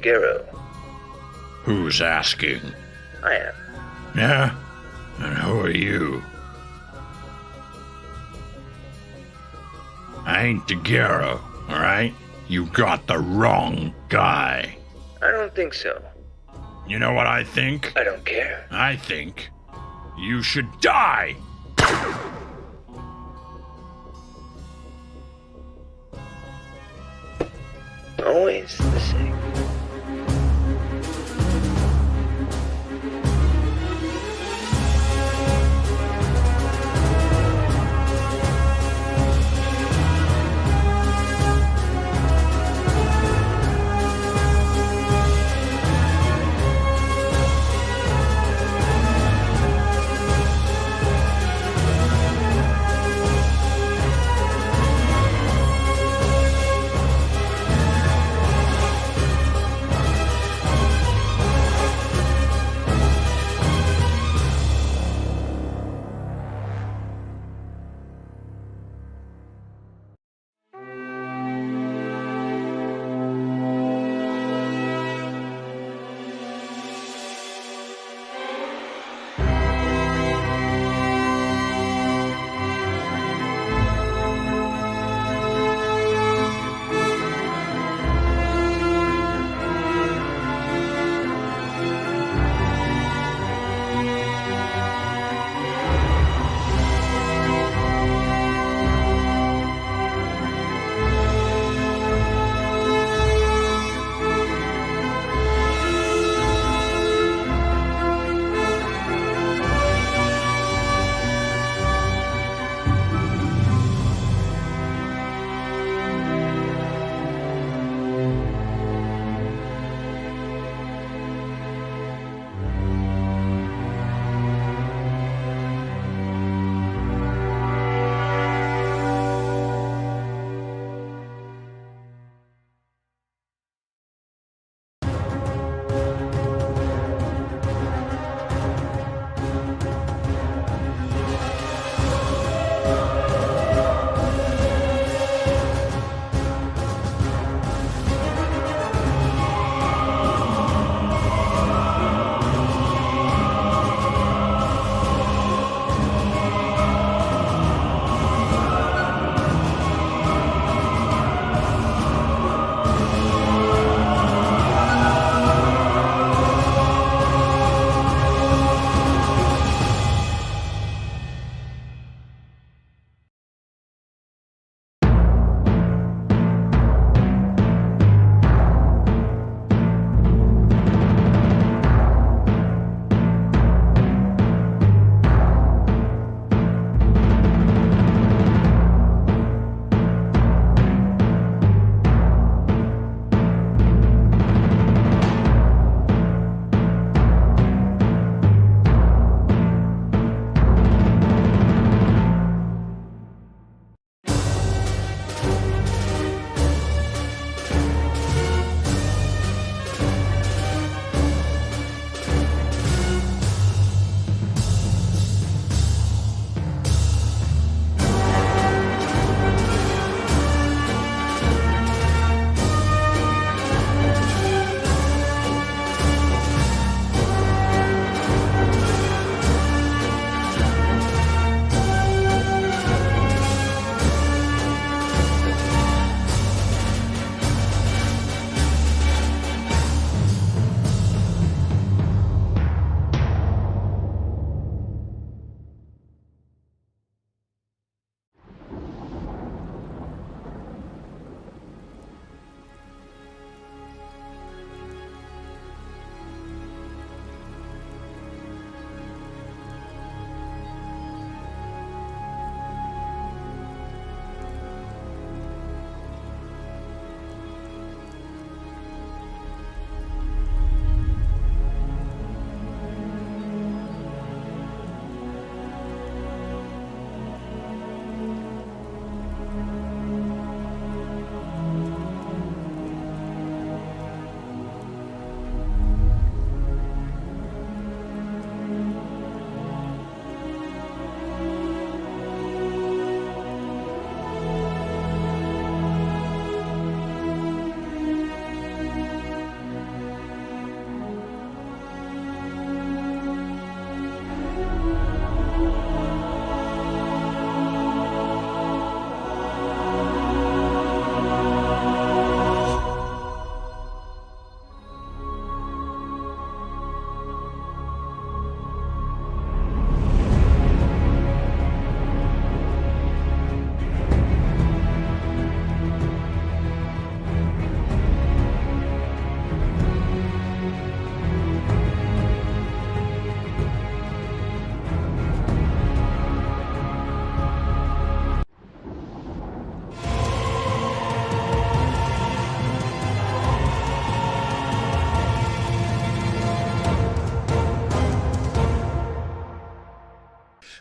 Daguerreo. Who's asking? I am. Yeah? And who are you? I ain't Daguerreo, alright? You got the wrong guy. I don't think so. You know what I think? I don't care. I think you should die! Always the same.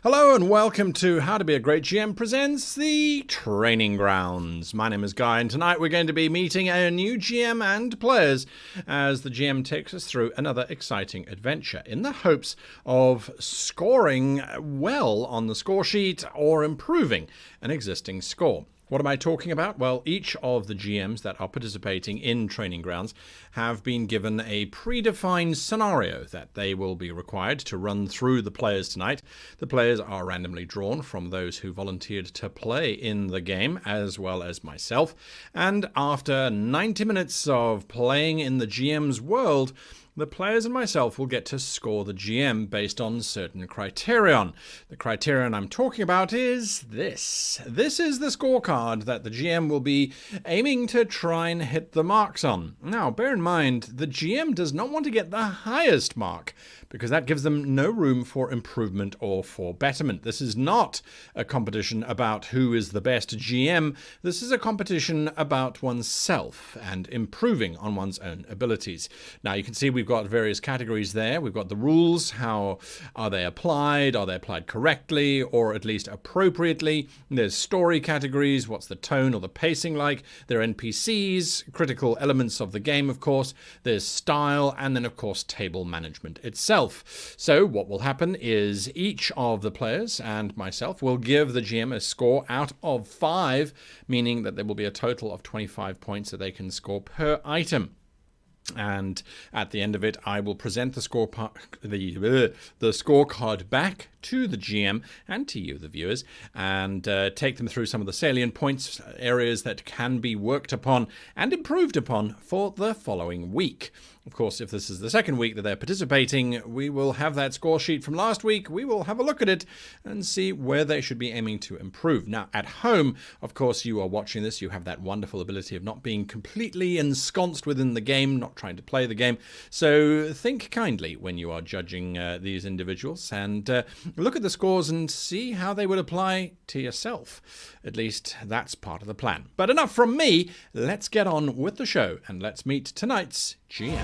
Hello and welcome to How to Be a Great GM presents the Training Grounds. My name is Guy and tonight we're going to be meeting a new GM and players as the GM takes us through another exciting adventure in the hopes of scoring well on the score sheet or improving an existing score. What am I talking about? Well, each of the GMs that are participating in Training Grounds have been given a predefined scenario that they will be required to run through the players tonight. The players are randomly drawn from those who volunteered to play in the game, as well as myself. And after 90 minutes of playing in the GM's world, the players and myself will get to score the GM based on certain criterion. The criterion I'm talking about is this. This is the scorecard that the GM will be aiming to try and hit the marks on. Now, bear in mind, the GM does not want to get the highest mark, because that gives them no room for improvement or for betterment. This is not a competition about who is the best GM. This is a competition about oneself and improving on one's own abilities. Now, you can see we've got various categories there. We've got the rules. How are they applied? Are they applied correctly or at least appropriately? There's story categories. What's the tone or the pacing like? There are NPCs, critical elements of the game, of course. There's style, and then, of course, table management itself. So what will happen is each of the players and myself will give the GM a score out of 5, meaning that there will be a total of 25 points that they can score per item. And at the end of it, I will present the scorecard back to the GM and to you, the viewers, and take them through some of the salient points, areas that can be worked upon and improved upon for the following week. Of course, if this is the second week that they're participating, we will have that score sheet from last week. We will have a look at it and see where they should be aiming to improve. Now, at home, of course, you are watching this. You have that wonderful ability of not being completely ensconced within the game, not trying to play the game. So think kindly when you are judging these individuals and look at the scores and see how they would apply to yourself. At least that's part of the plan. But enough from me. Let's get on with the show and let's meet tonight's GM.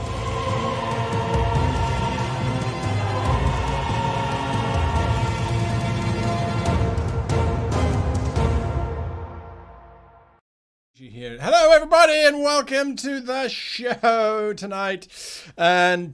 Hello, everybody, and welcome to the show tonight. And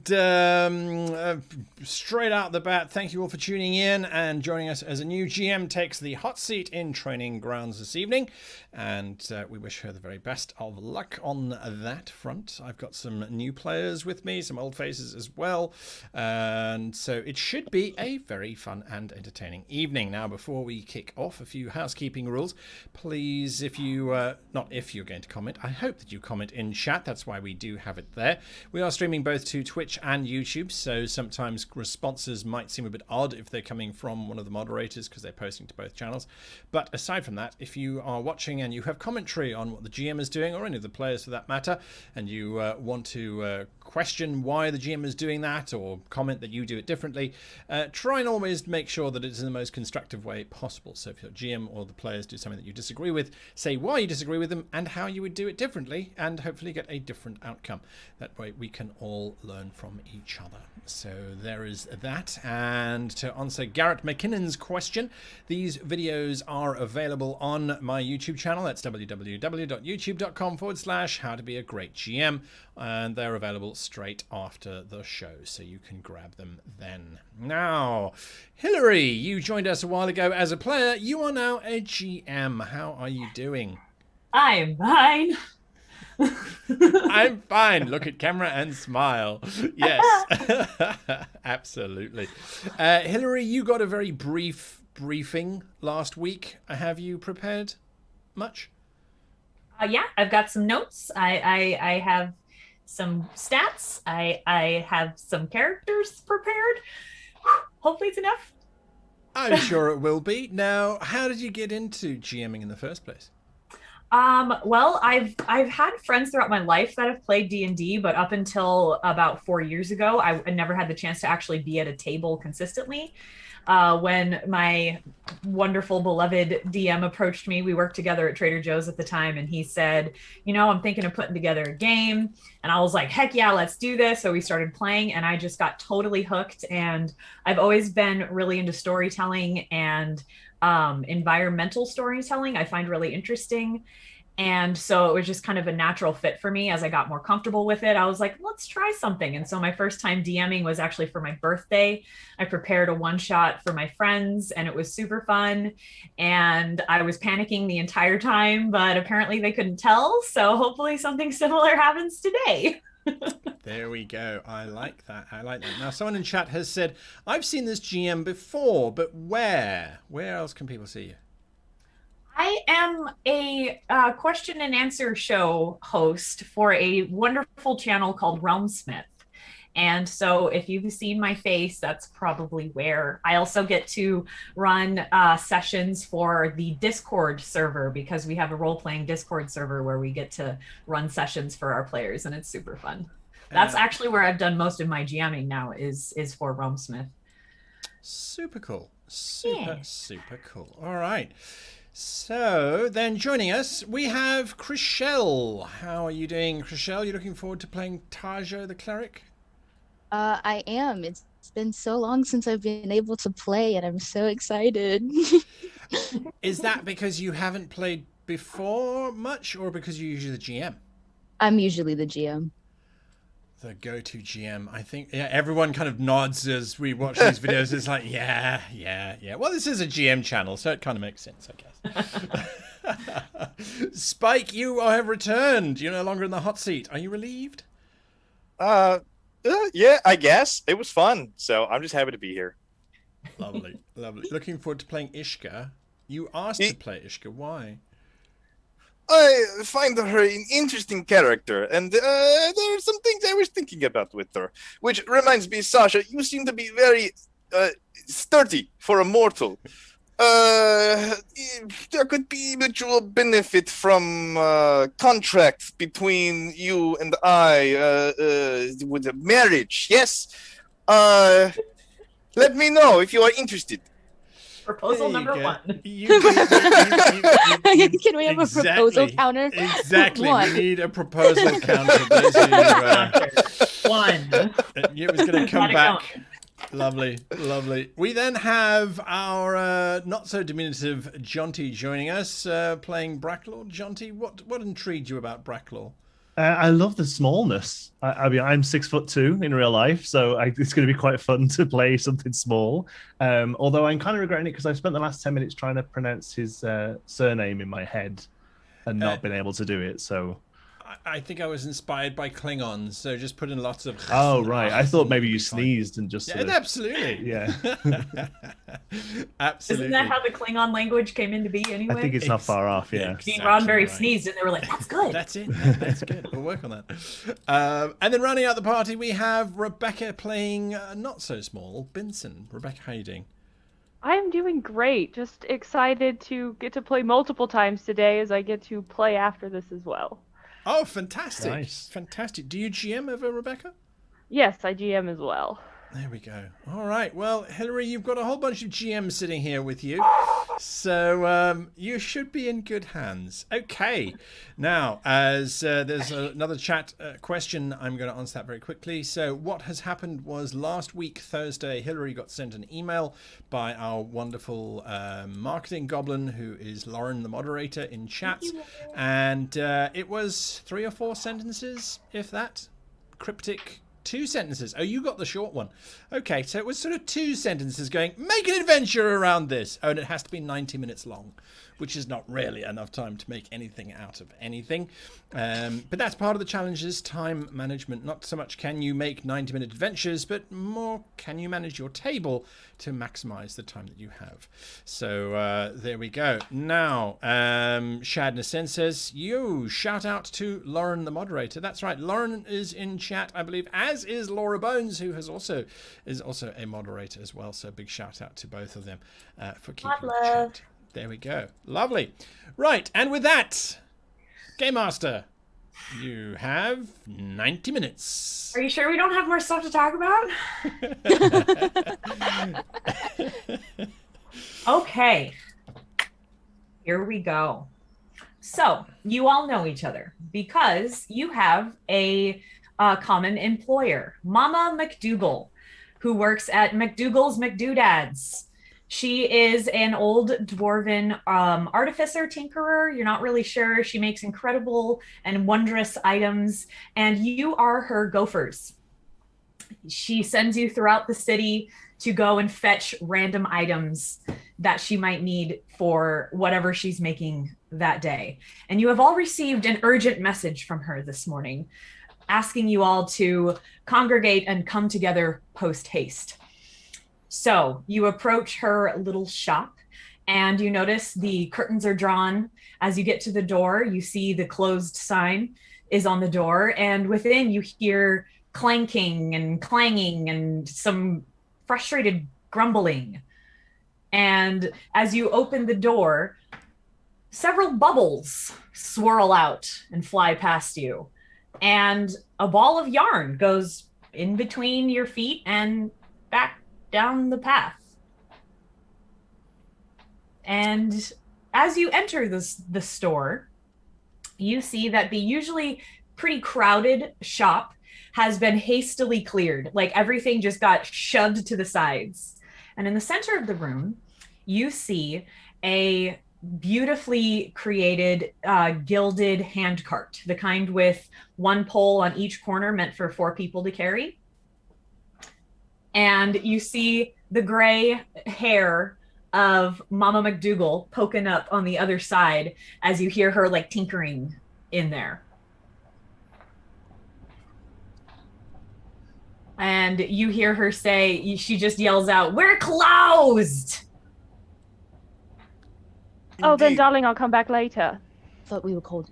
straight out the bat, thank you all for tuning in and joining us as a new GM takes the hot seat in Training Grounds this evening. And we wish her the very best of luck on that front. I've got some new players with me, some old faces as well. And so it should be a very fun and entertaining evening. Now, before we kick off, a few housekeeping rules. Please, if you, not if you're going to comment, I hope that you comment in chat. That's why we do have it there. We are streaming both to Twitch and YouTube, so sometimes responses might seem a bit odd if they're coming from one of the moderators because they're posting to both channels. But aside from that, if you are watching and you have commentary on what the GM is doing, or any of the players for that matter, and you want to question why the GM is doing that or comment that you do it differently, try and always make sure that it's in the most constructive way possible. So if your GM or the players do something that you disagree with, say why you disagree with them and how you would do it differently, and hopefully get a different outcome. That way we can all learn from each other. So there is that. And to answer Garrett McKinnon's question, these videos are available on my YouTube channel. That's www.youtube.com/howtobeagreatgm, and they're available straight after the show, so you can grab them then. Now, Hillary, you joined us a while ago as a player. You are now a GM. How are you doing? I'm fine. I'm fine. Look at camera and smile. Yes, absolutely. Hillary, you got a very brief briefing last week. Have you prepared much? Yeah, I've got some notes. I have some stats. I have some characters prepared. Hopefully it's enough. I'm sure it will be. Now, how did you get into GMing in the first place? Well, I've had friends throughout my life that have played D&D, but up until about 4 years ago, I never had the chance to actually be at a table consistently. When my wonderful beloved DM approached me, we worked together at Trader Joe's at the time, and he said, I'm thinking of putting together a game. And I was like, heck yeah, let's do this. So we started playing, and I just got totally hooked. And I've always been really into storytelling and environmental storytelling. I find really interesting. And so it was just kind of a natural fit for me. As I got more comfortable with it, I was like, let's try something. And so my first time DMing was actually for my birthday. I prepared a one shot for my friends, and it was super fun. And I was panicking the entire time, but apparently they couldn't tell. So hopefully something similar happens today. There we go. I like that. Now, someone in chat has said, I've seen this GM before, but where? Where else can people see you? I am a question and answer show host for a wonderful channel called Realmsmith. And so if you've seen my face, that's probably where. I also get to run sessions for the Discord server, because we have a role-playing Discord server where we get to run sessions for our players, and it's super fun. That's actually where I've done most of my GMing now is for Realmsmith. Super cool. Super cool. All right. So then joining us, we have Chriselle. How are you doing, Chriselle? You looking forward to playing Tajo the Cleric? I am. It's been so long since I've been able to play, and I'm so excited. Is that because you haven't played before much, or because you're usually the GM? I'm usually the GM. The go-to GM. I think everyone kind of nods as we watch these videos. It's like, yeah. Well, this is a GM channel, so it kind of makes sense, I guess. Spike, you have returned. You're no longer in the hot seat. Are you relieved? Yeah, I guess. It was fun, so I'm just happy to be here. Lovely. Looking forward to playing Ishka. You asked to play Ishka. Why? I find her an interesting character, and there are some things I was thinking about with her. Which reminds me, Sasha, you seem to be very sturdy for a mortal. There could be mutual benefit from contracts between you and I with a marriage, yes? Let me know if you are interested. Proposal number one. Can we have a proposal counter? Exactly. One. We need a proposal counter. One. It was going to come back. Lovely. We then have our not so diminutive Jonty joining us, playing Bracklaw. Jonty, what intrigued you about Bracklaw? I love the smallness. I mean, I'm 6'2" in real life, so it's going to be quite fun to play something small. Although I'm kind of regretting it because I've spent the last 10 minutes trying to pronounce his surname in my head and not been able to do it. So I think I was inspired by Klingons, so just put in lots of. Oh right, I thought maybe you sneezed and just. Absolutely. Yeah. Absolutely. Isn't that how the Klingon language came into be anyway? I think it's not far off. Yeah. Exactly Roddenberry right. sneezed, and they were like, "That's good." That's it. That's good. We'll work on that. And then rounding out the party, we have Rebecca playing not so small Benson. Rebecca, how are you doing? I am doing great. Just excited to get to play multiple times today, as I get to play after this as well. Oh, fantastic. Nice. Fantastic. Do you GM ever, Rebecca? Yes, I GM as well. There we go. All right. Well, Hillary, you've got a whole bunch of GMs sitting here with you. So you should be in good hands. Okay. Now, as there's another chat question, I'm going to answer that very quickly. So what has happened was last week, Thursday, Hillary got sent an email by our wonderful marketing goblin, who is Lauren, the moderator, in chat. And it was 3 or 4 sentences, if that. Cryptic. 2 sentences. Oh, you got the short one. Okay, so it was sort of 2 sentences going, make an adventure around this. Oh, and it has to be 90 minutes long, which is not really enough time to make anything out of anything. But that's part of the challenge, is time management. Not so much can you make 90-minute adventures, but more can you manage your table to maximize the time that you have. So there we go. Now, Shadna Sen says, you shout out to Lauren, the moderator. That's right. Lauren is in chat, I believe, as is Laura Bones, who is also a moderator as well. So big shout out to both of them for keeping the chat. There we go. Lovely. Right. And with that, Game Master, you have 90 minutes. Are you sure we don't have more stuff to talk about? Okay. Here we go. So you all know each other because you have a common employer, Mama McDougal, who works at McDougal's McDoodads. She is an old dwarven artificer, tinkerer. You're not really sure. She makes incredible and wondrous items, and you are her gophers. She sends you throughout the city to go and fetch random items that she might need for whatever she's making that day. And you have all received an urgent message from her this morning, asking you all to congregate and come together post haste. So you approach her little shop and you notice the curtains are drawn. As you get to the door, you see the closed sign is on the door, and within you hear clanking and clanging and some frustrated grumbling. And as you open the door, several bubbles swirl out and fly past you, and a ball of yarn goes in between your feet and back down the path. And as you enter the store, you see that the usually pretty crowded shop has been hastily cleared. Like everything just got shoved to the sides. And in the center of the room, you see a beautifully created gilded hand cart, the kind with one pole on each corner meant for 4 people to carry. And you see the gray hair of Mama McDougal poking up on the other side as you hear her like tinkering in there. And you hear her say, she just yells out, "We're closed!" Oh, then Indeed. darling, I'll come back later. Thought we were called.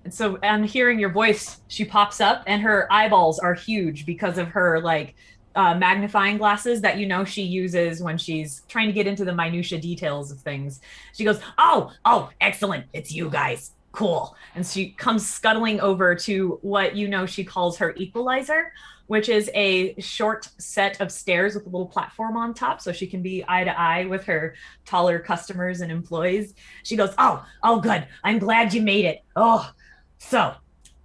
And so on hearing your voice, she pops up and her eyeballs are huge because of her like magnifying glasses that you know she uses when she's trying to get into the minutia details of things. She goes, oh, excellent. It's you guys. Cool. And she comes scuttling over to what you know she calls her equalizer, which is a short set of stairs with a little platform on top so she can be eye to eye with her taller customers and employees. She goes, oh, good. I'm glad you made it. Oh, so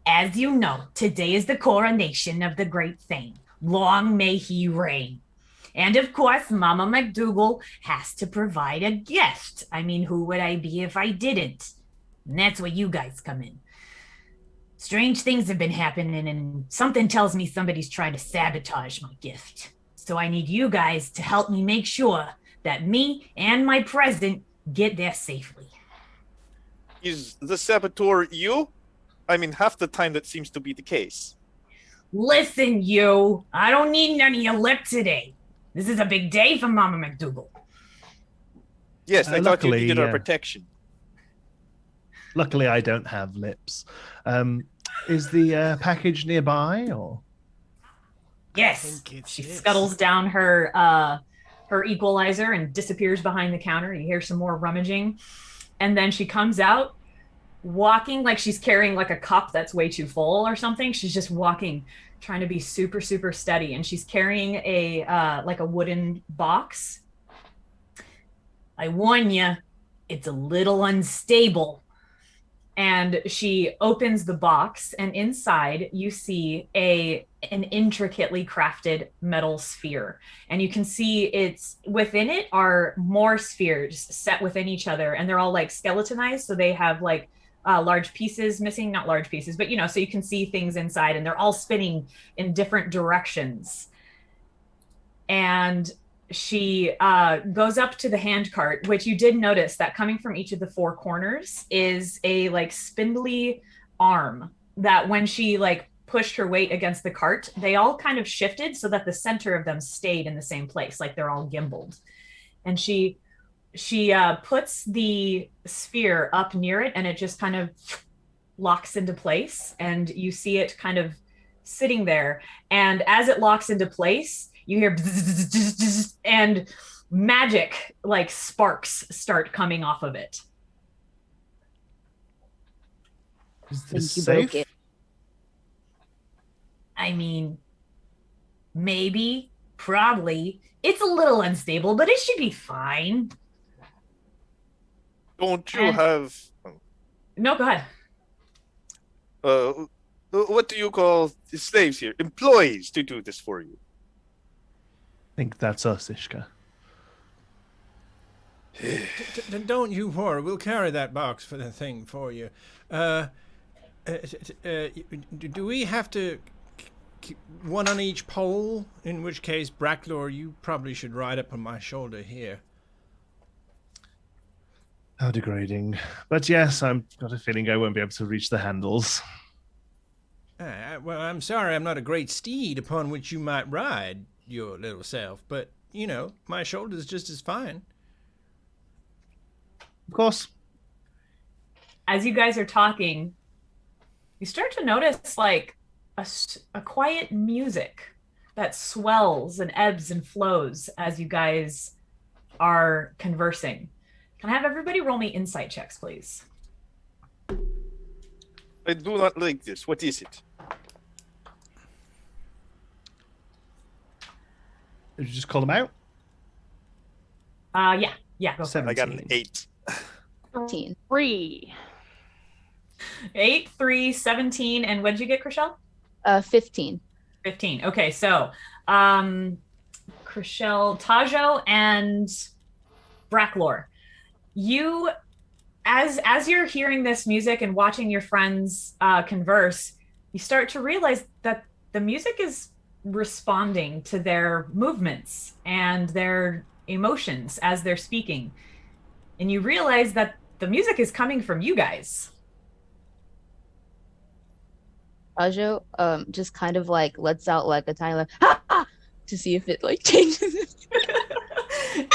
as you know, today is the coronation of the great Thane. Long may he reign. And of course, Mama McDougal has to provide a gift. I mean, who would I be if I didn't? And that's where you guys come in. Strange things have been happening, and something tells me somebody's trying to sabotage my gift. So I need you guys to help me make sure that me and my present get there safely. Is the saboteur you? I mean, half the time that seems to be the case. Listen, you. I don't need none of your lip today. This is a big day for Mama McDougal. Yes, I thought you luckily, needed our protection. Luckily, I don't have lips. Is the package nearby, or? Yes. She scuttles down her equalizer and disappears behind the counter. You hear some more rummaging. And then she comes out walking like she's carrying like a cup that's way too full or something. She's just walking, trying to be super, super steady. And she's carrying a like a wooden box. I warn you, it's a little unstable. And she opens the box, and inside you see an intricately crafted metal sphere. And you can see within it are more spheres set within each other, and they're all like skeletonized. So they have like large pieces missing, not large pieces, but so you can see things inside, and they're all spinning in different directions. And she goes up to the hand cart, which you did notice that coming from each of the 4 corners is a like spindly arm that when she like pushed her weight against the cart, they all kind of shifted so that the center of them stayed in the same place, like they're all gimbaled. And she puts the sphere up near it, and it just kind of locks into place, and you see it kind of sitting there. And as it locks into place, you hear and magic like sparks start coming off of it. Is think this you safe? broke it. I mean, maybe, probably. It's a little unstable, but it should be fine. Don't you And- have No, go ahead. what do you call the slaves here? Employees to do this for you. I think that's us, Ishka. Don't you worry. We'll carry that box for the thing for you. Do we have to keep one on each pole? In which case, Bracklor, you probably should ride up on my shoulder here. How degrading. But yes, I've got a feeling I won't be able to reach the handles. Well, I'm sorry I'm not a great steed upon which you might ride your little self, but, you know, my shoulder's just as fine. Of course. As you guys are talking, you start to notice like a quiet music that swells and ebbs and flows as you guys are conversing. Can I have everybody roll me insight checks, please? I do not like this. What is it? Did you just call them out? Yeah, go for it. I got an 8. 14. 3. 8, 3, 17, and what did you get, Chriselle? 15. 15. Okay, so Chriselle, Tajo, and Bracklor, you, as you're hearing this music and watching your friends converse, you start to realize that the music is responding to their movements and their emotions as they're speaking. And you realize that the music is coming from you guys. Ajo just kind of like lets out like a tiny like, ha, ha, to see if it like changes.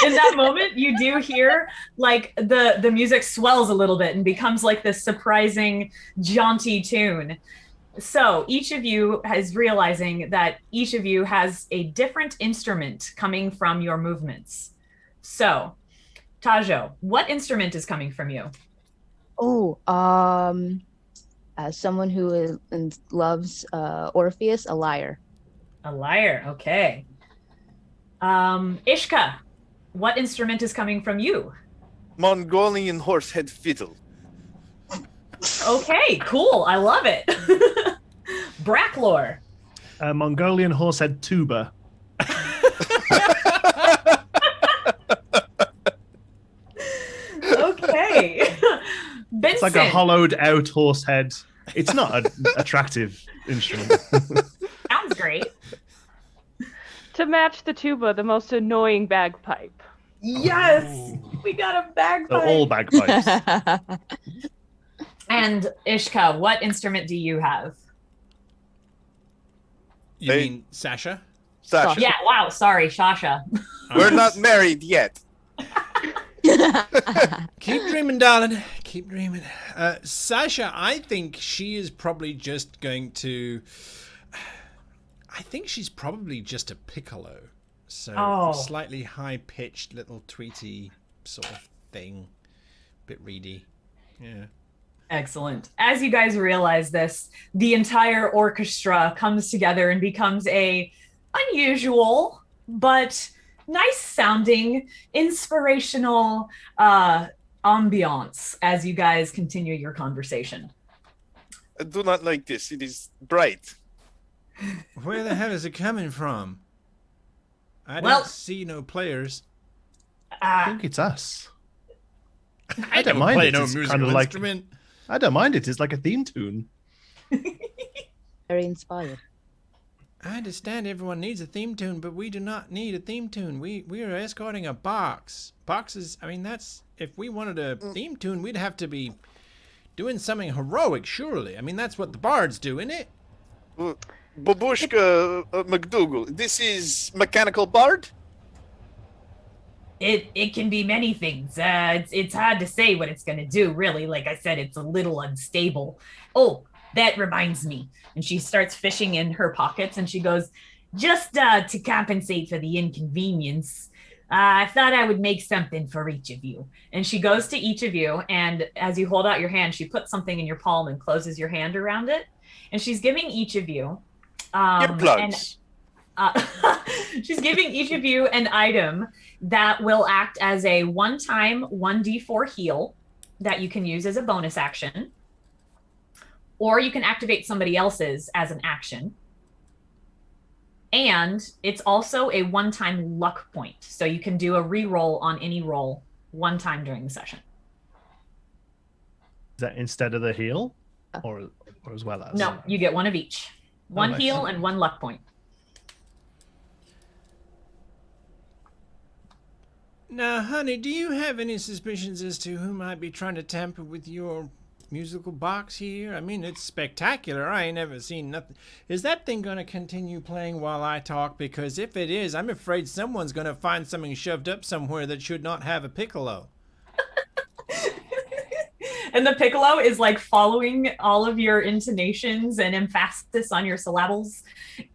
In that moment, you do hear like the music swells a little bit and becomes like this surprising jaunty tune. So each of you is realizing that each of you has a different instrument coming from your movements. So, Tajo, what instrument is coming from you? As someone who loves Orpheus, a lyre. A lyre, okay. Ishka, what instrument is coming from you? Mongolian horsehead fiddle. Okay, cool. I love it. Bracklor. Mongolian horsehead tuba. Okay. Benson. It's like a hollowed out horse head. It's not an attractive instrument. Sounds great. To match the tuba, the most annoying bagpipe. Yes, we got a bagpipe. So all bagpipes. And Ishka, what instrument do you have? You Hey. mean Sasha? Sasha, Yeah, wow, sorry, Shasha. we're not married yet. Keep dreaming, darling. Keep dreaming. Sasha, I think she is probably just going to... I think she's probably just a piccolo. So Oh. slightly high-pitched little tweety sort of thing. Bit reedy. Yeah. Excellent. As you guys realize this, the entire orchestra comes together and becomes a unusual but nice sounding, inspirational ambiance as you guys continue your conversation. I do not like this. It is bright. Where the hell is it coming from? I Well- don't see no players. I think it's us. I don't mind play it. no It's musical kinda like- instrument. I don't mind it. It's like a theme tune. Very inspired. I understand everyone needs a theme tune, but we do not need a theme tune. We are escorting a box. Boxes, I mean, that's... If we wanted a theme tune, we'd have to be doing something heroic, surely. I mean, that's what the bards do, isn't it? Babushka McDougal, this is Mechanical Bard? It can be many things. It's hard to say what it's going to do, really. Like I said, it's a little unstable. Oh, that reminds me. And she starts fishing in her pockets and she goes, just to compensate for the inconvenience, I thought I would make something for each of you. And she goes to each of you, and as you hold out your hand, she puts something in your palm and closes your hand around it. And she's giving each of you, Earplugs. she's giving each of you an item that will act as a one-time 1d4 heal that you can use as a bonus action, or you can activate somebody else's as an action. And it's also a one-time luck point. So you can do a re-roll on any roll one time during the session. Is that instead of the heal? Or as well as? No, you get one of each. One nice. heal and one luck point. Now, honey, do you have any suspicions as to who might be trying to tamper with your musical box here? I mean, it's spectacular. I ain't ever seen nothing. Is that thing going to continue playing while I talk? Because if it is, I'm afraid someone's going to find something shoved up somewhere that should not have a piccolo. And the piccolo is like following all of your intonations and emphasis on your syllables.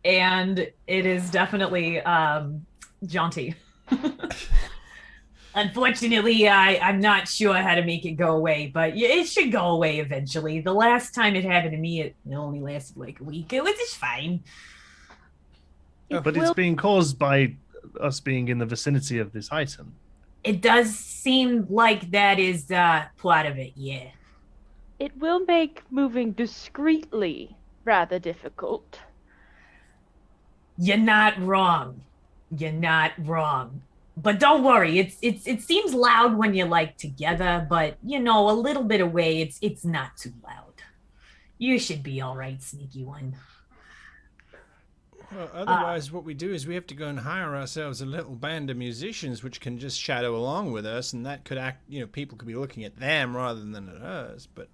And it is definitely jaunty. Unfortunately, I'm not sure how to make it go away, but it should go away eventually. The last time it happened to me, it only lasted like a week. It was just fine. But it's being caused by us being in the vicinity of this item. It does seem like that is part of it, yeah. It will make moving discreetly rather difficult. You're not wrong. You're not wrong. But don't worry, it seems loud when you're like together, but you know, a little bit away, it's not too loud. You should be all right, sneaky one. Well, otherwise, what we do is we have to go and hire ourselves a little band of musicians, which can just shadow along with us, and that could act. You know, people could be looking at them rather than at us. But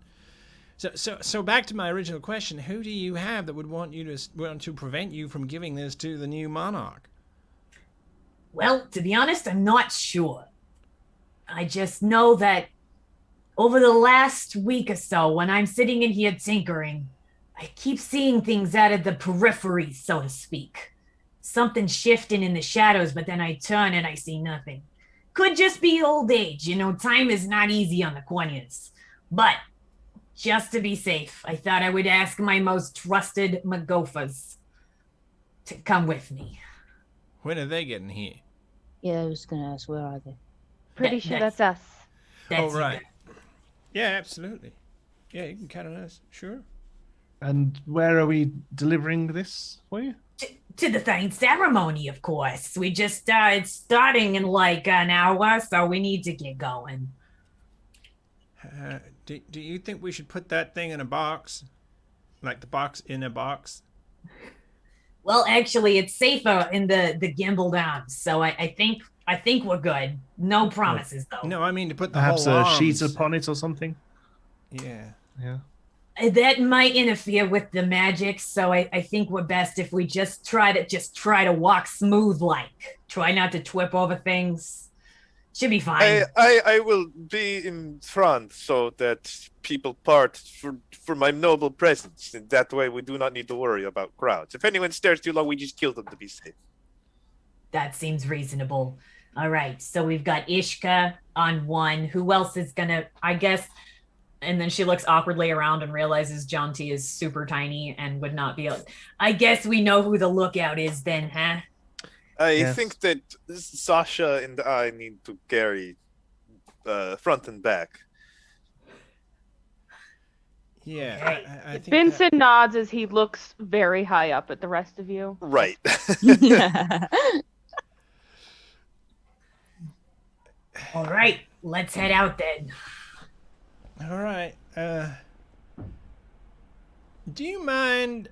so back to my original question: who do you have that would want to prevent you from giving this to the new monarch? Well, to be honest, I'm not sure. I just know that over the last week or so, when I'm sitting in here tinkering, I keep seeing things out of the periphery, so to speak. Something shifting in the shadows, but then I turn and I see nothing. Could just be old age. You know, time is not easy on the corneas. But just to be safe, I thought I would ask my most trusted McGophers to come with me. When are they getting here? Yeah, I was gonna ask, where are they? Pretty sure that's us. That's oh, right. Yeah, absolutely. Yeah, you can count on us. Sure. And where are we delivering this for you? To the thing ceremony, of course. We just it's starting in like an hour, so we need to get going. Do you think we should put that thing in a box? Like the box in a box? Well, actually, it's safer in the gimbaled arms, so I think we're good. No promises, though. No, I mean to put the Perhaps whole a arms. sheet upon it or something? Yeah. Yeah. That might interfere with the magic, so I think we're best if we just try to walk smooth like. Try not to trip over things. Should be fine. I will be in front so that people part for my noble presence. And that way we do not need to worry about crowds. If anyone stares too long, we just kill them to be safe. That seems reasonable. All right, so we've got Ishka on one. Who else is gonna, I guess, and then she looks awkwardly around and realizes John T is super tiny and would not be able. I guess we know who the lookout is then, huh? I think that Sasha and I need to carry front and back. Yeah, I think Vincent nods as he looks very high up at the rest of you. Right. All right, let's head out then. All right. Do you mind,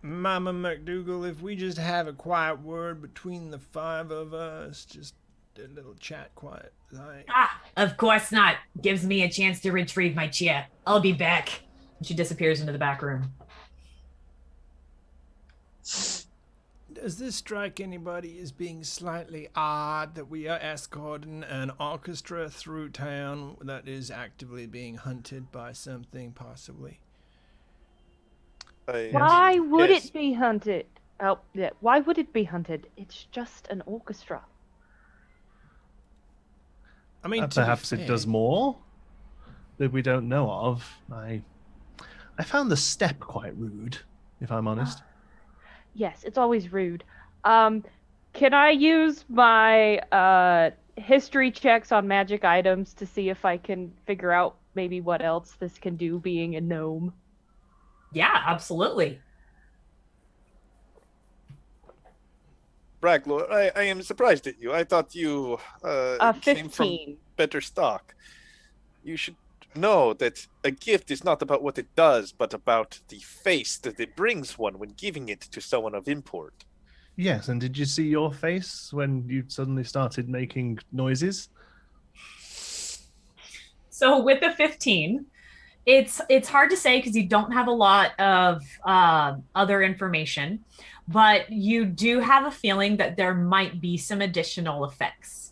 Mama McDougal, if we just have a quiet word between the five of us? Just a little chat quiet. Of course not. Gives me a chance to retrieve my chair. I'll be back. She disappears into the back room. Does this strike anybody as being slightly odd that we are escorting an orchestra through town that is actively being hunted by something, possibly? Why would it be hunted? Oh, yeah. Why would it be hunted? It's just an orchestra. I mean, to be perhaps it fair- does more that we don't know of. I found the step quite rude, if I'm honest. Yes, it's always rude. Can I use my history checks on magic items to see if I can figure out maybe what else this can do being a gnome? Yeah, absolutely. Bracklor, I am surprised at you. I thought you came from 15. better stock. You should know that a gift is not about what it does, but about the face that it brings one when giving it to someone of import. Yes, and did you see your face when you suddenly started making noises? So with the 15, it's hard to say because you don't have a lot of other information, but you do have a feeling that there might be some additional effects.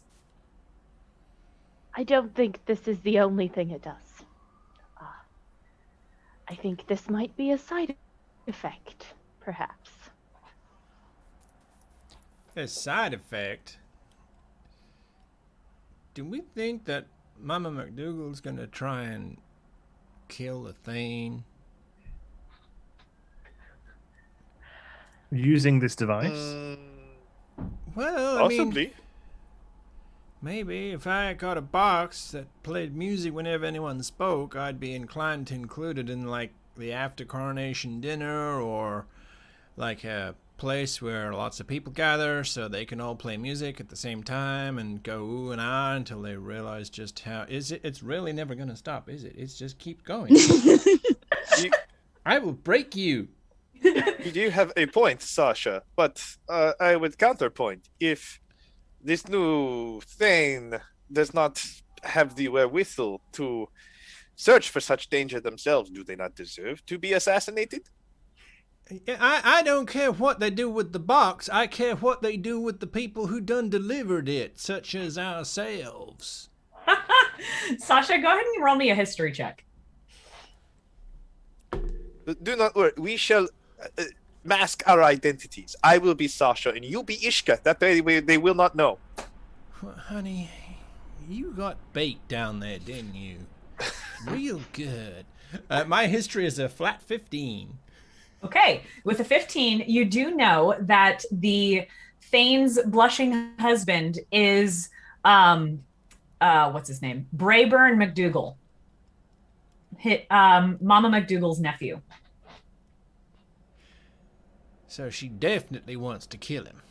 I don't think this is the only thing it does. I think this might be a side effect, perhaps. A side effect. Do we think that Mama McDougal's gonna try and kill the Thane? Using this device? Well, I Possibly. mean, maybe if I got a box that played music whenever anyone spoke, I'd be inclined to include it in like the after coronation dinner or like a place where lots of people gather so they can all play music at the same time and go ooh and ah until they realize just how it's really never gonna stop, is it? It's just keep going. I will break you. You do have a point, Sasha, but I would counterpoint. If this new thing does not have the wherewithal to search for such danger themselves, do they not deserve to be assassinated? I don't care what they do with the box. I care what they do with the people who done delivered it, such as ourselves. Sasha, go ahead and roll me a history check. Do not worry. We shall mask our identities. I will be Sasha, and you be Ishka. That way they will not know. Well, honey, you got bait down there, didn't you? Real good. My history is a flat 15. Okay, with a 15, you do know that the Thane's blushing husband is what's his name? Brayburn McDougal. Mama McDougal's nephew. So she definitely wants to kill him.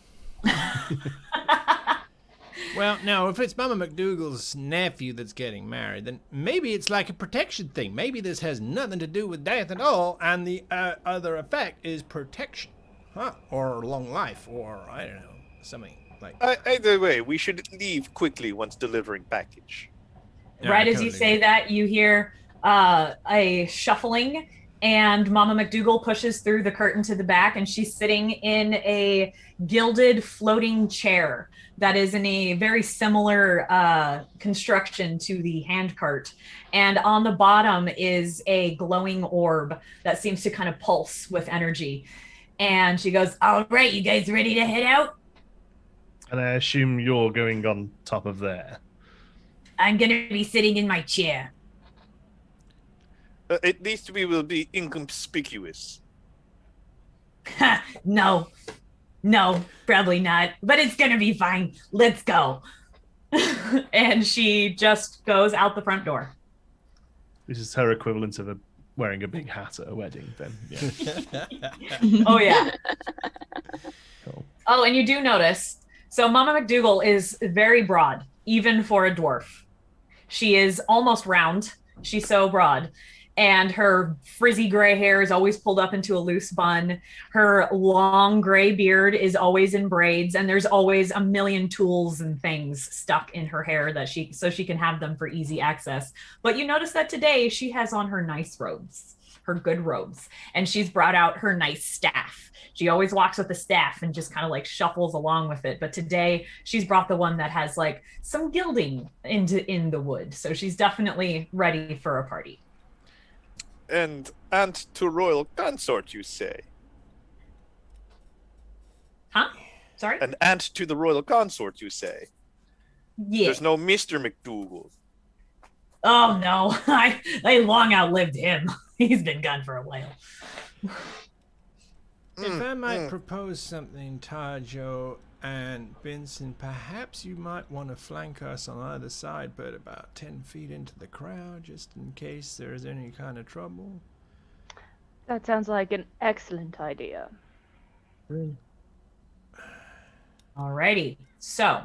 Well, now, if it's Mama McDougal's nephew that's getting married, then maybe it's like a protection thing. Maybe this has nothing to do with death at all, and the other effect is protection. Huh? Or long life, or, I don't know, something like that. Either way, we should leave quickly once delivering package. Yeah, Right I as you totally say agree. that, you hear a shuffling, and Mama McDougal pushes through the curtain to the back, and she's sitting in a gilded floating chair that is in a very similar construction to the handcart. And on the bottom is a glowing orb that seems to kind of pulse with energy. And she goes, "All right, you guys ready to head out? And I assume you're going on top of there. I'm going to be sitting in my chair." At least we will be inconspicuous. No, probably not, but it's gonna be fine. Let's go. And she just goes out the front door. This is her equivalent of wearing a big hat at a wedding, then. Yeah. Oh, yeah. Cool. Oh, and you do notice, so Mama McDougal is very broad, even for a dwarf. She is almost round. She's so broad. And her frizzy gray hair is always pulled up into a loose bun. Her long gray beard is always in braids, and there's always a million tools and things stuck in her hair that she can have them for easy access. But you notice that today she has on her nice robes, her good robes, and she's brought out her nice staff. She always walks with the staff and just kind of like shuffles along with it. But today she's brought the one that has like some gilding in the wood. So she's definitely ready for a party. And aunt to royal consort, you say? Huh? Sorry? An aunt to the royal consort, you say? Yeah. There's no Mr. McDougal. Oh no, I long outlived him. He's been gone for a while. If I might propose something, Tajo and Vincent, perhaps you might want to flank us on either side, but about 10 feet into the crowd, just in case there is any kind of trouble. That sounds like an excellent idea. Alrighty, so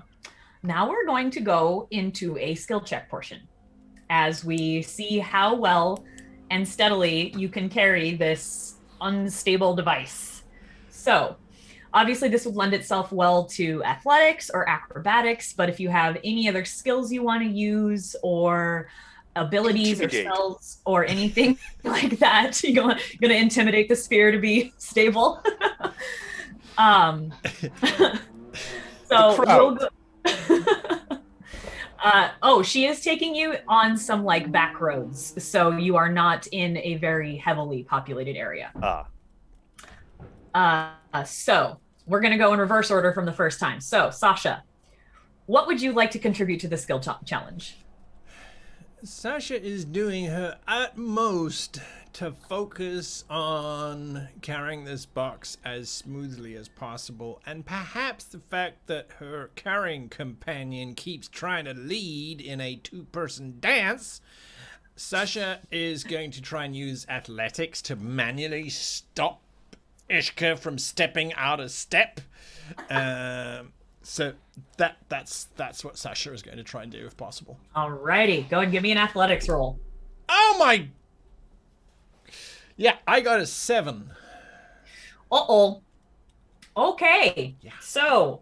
now we're going to go into a skill check portion as we see how well and steadily you can carry this unstable device. So obviously this would lend itself well to athletics or acrobatics, but if you have any other skills you want to use or abilities or spells or anything like that, you're going to intimidate the sphere to be stable. So we'll go. She is taking you on some like back roads, so you are not in a very heavily populated area. So we're gonna go in reverse order from the first time. So Sasha, what would you like to contribute to the skill challenge? Sasha is doing her utmost to focus on carrying this box as smoothly as possible, and perhaps the fact that her carrying companion keeps trying to lead in a two-person dance. Sasha is going to try and use athletics to manually stop Ishka from stepping out of step. So that's what Sasha is going to try and do if possible. Alrighty, go and give me an athletics roll. Oh my! Yeah, I got a 7. Uh-oh. Okay. Yeah. So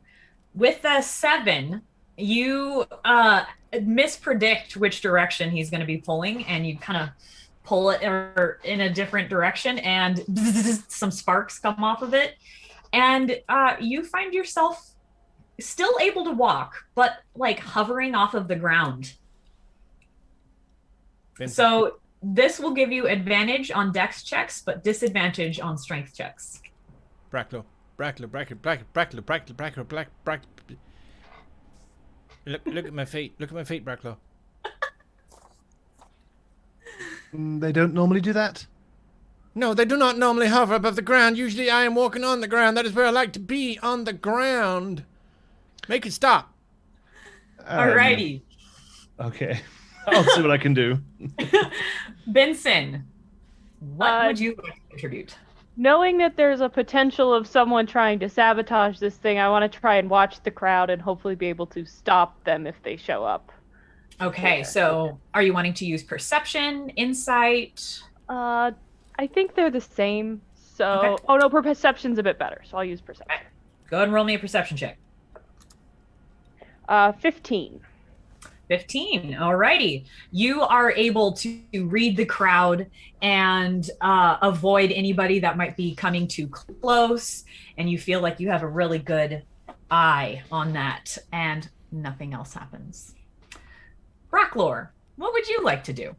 with the 7, you mispredict which direction he's going to be pulling, and you kind of pull it in a different direction, and some sparks come off of it, and you find yourself still able to walk, but like hovering off of the ground. So this will give you advantage on dex checks, but disadvantage on strength checks. Bracklow. Look at my feet. Look at my feet, Bracklow. They don't normally do that? No, they do not normally hover above the ground. Usually I am walking on the ground. That is where I like to be, on the ground. Make it stop. Alrighty. Okay. I'll see what I can do. Benson, what would you like to contribute? Knowing that there's a potential of someone trying to sabotage this thing, I want to try and watch the crowd and hopefully be able to stop them if they show up. Okay, so are you wanting to use perception, insight? I think they're the same. So, Okay. Oh no, perception's a bit better, so I'll use perception. Okay. Go ahead and roll me a perception check. 15. 15. Alrighty. You are able to read the crowd and avoid anybody that might be coming too close, and you feel like you have a really good eye on that, and nothing else happens. Bracklor, what would you like to do?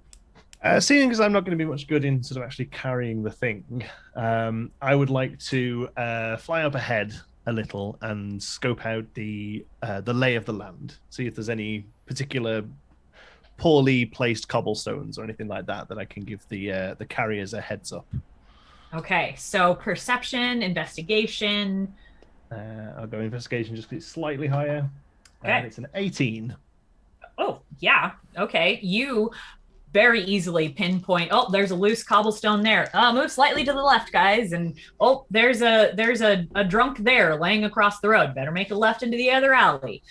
Seeing as I'm not going to be much good in sort of actually carrying the thing, I would like to fly up ahead a little and scope out the lay of the land, see if there's any particular poorly placed cobblestones or anything like that I can give the carriers a heads up. Okay, so perception, investigation. I'll go investigation just 'cause it's slightly higher. Okay. And it's an 18. Oh, yeah. Okay. You very easily pinpoint, oh, there's a loose cobblestone there. Move slightly to the left, guys. And oh, there's a drunk there laying across the road. Better make a left into the other alley.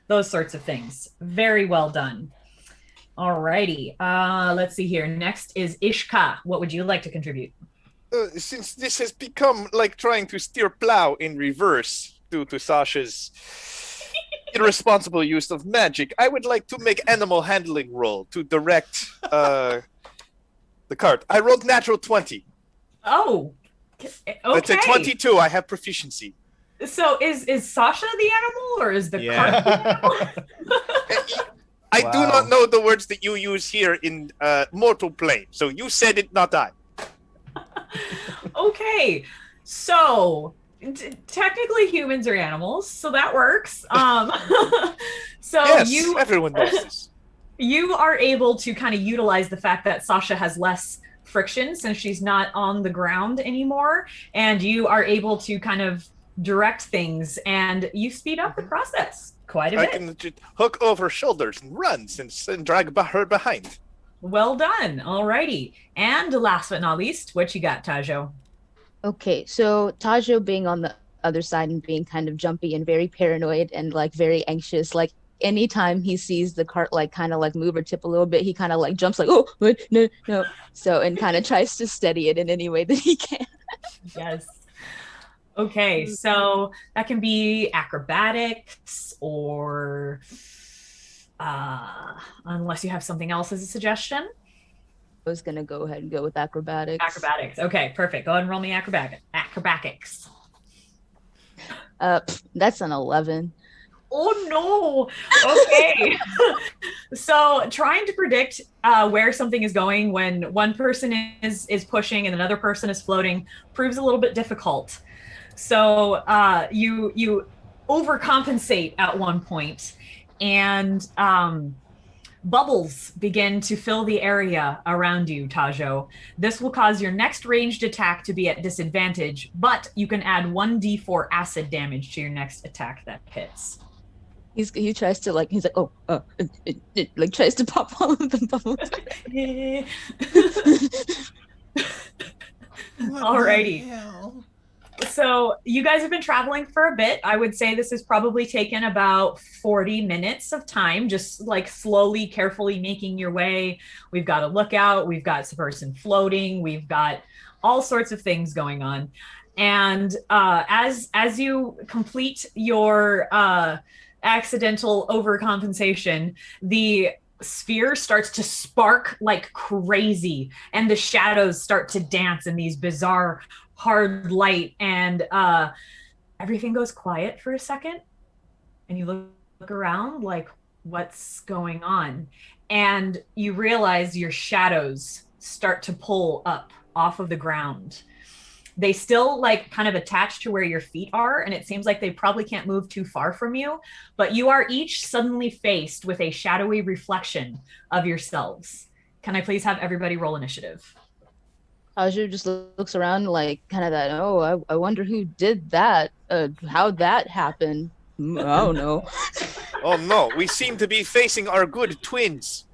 Those sorts of things. Very well done. All righty. Let's see here. Next is Ishka. What would you like to contribute? Since this has become like trying to steer plow in reverse due to Sasha's irresponsible use of magic, I would like to make animal handling roll to direct the cart. I rolled natural 20. Oh, okay. That's a 22. I have proficiency. So is Sasha the animal, or is the cart the animal? I do not know the words that you use here in mortal plane. So you said it, not I. Okay, so Technically, humans are animals, so that works. So Yes, everyone knows this. you are able to kind of utilize the fact that Sasha has less friction since she's not on the ground anymore, and you are able to kind of direct things, and you speed up the process quite a I bit. can just hook over shoulders and run and drag her behind. Well done. Alrighty. And last but not least, what you got, Tajo? Okay, so Tajo being on the other side and being kind of jumpy and very paranoid and like very anxious, like anytime he sees the cart like kind of like move or tip a little bit, he kind of like jumps like, oh, what? No, no. So, and kind of tries to steady it in any way that he can. Yes. Okay, so that can be acrobatics or unless you have something else as a suggestion. I was gonna go ahead and go with acrobatics. Acrobatics. Okay, perfect. Go ahead and roll me acrobatics. That's an 11. Oh no. Okay. So trying to predict where something is going when one person is pushing and another person is floating proves a little bit difficult. So you overcompensate at one point, and bubbles begin to fill the area around you, Tajo. This will cause your next ranged attack to be at disadvantage, but you can add 1d4 acid damage to your next attack that hits. He tries to like, he's like, like tries to pop all of the bubbles. Alrighty. So you guys have been traveling for a bit. I would say this has probably taken about 40 minutes of time, just like slowly, carefully making your way. We've got a lookout. We've got a person floating. We've got all sorts of things going on. And as you complete your accidental overcompensation, the sphere starts to spark like crazy, and the shadows start to dance in these bizarre hard light, and everything goes quiet for a second, and you look around like, what's going on? And you realize your shadows start to pull up off of the ground. They still like kind of attached to where your feet are, and it seems like they probably can't move too far from you, but you are each suddenly faced with a shadowy reflection of yourselves. Can I please have everybody roll initiative? Tajo just looks around like kind of that, I wonder who did that, how'd that happen? I don't know. Oh no, we seem to be facing our good twins.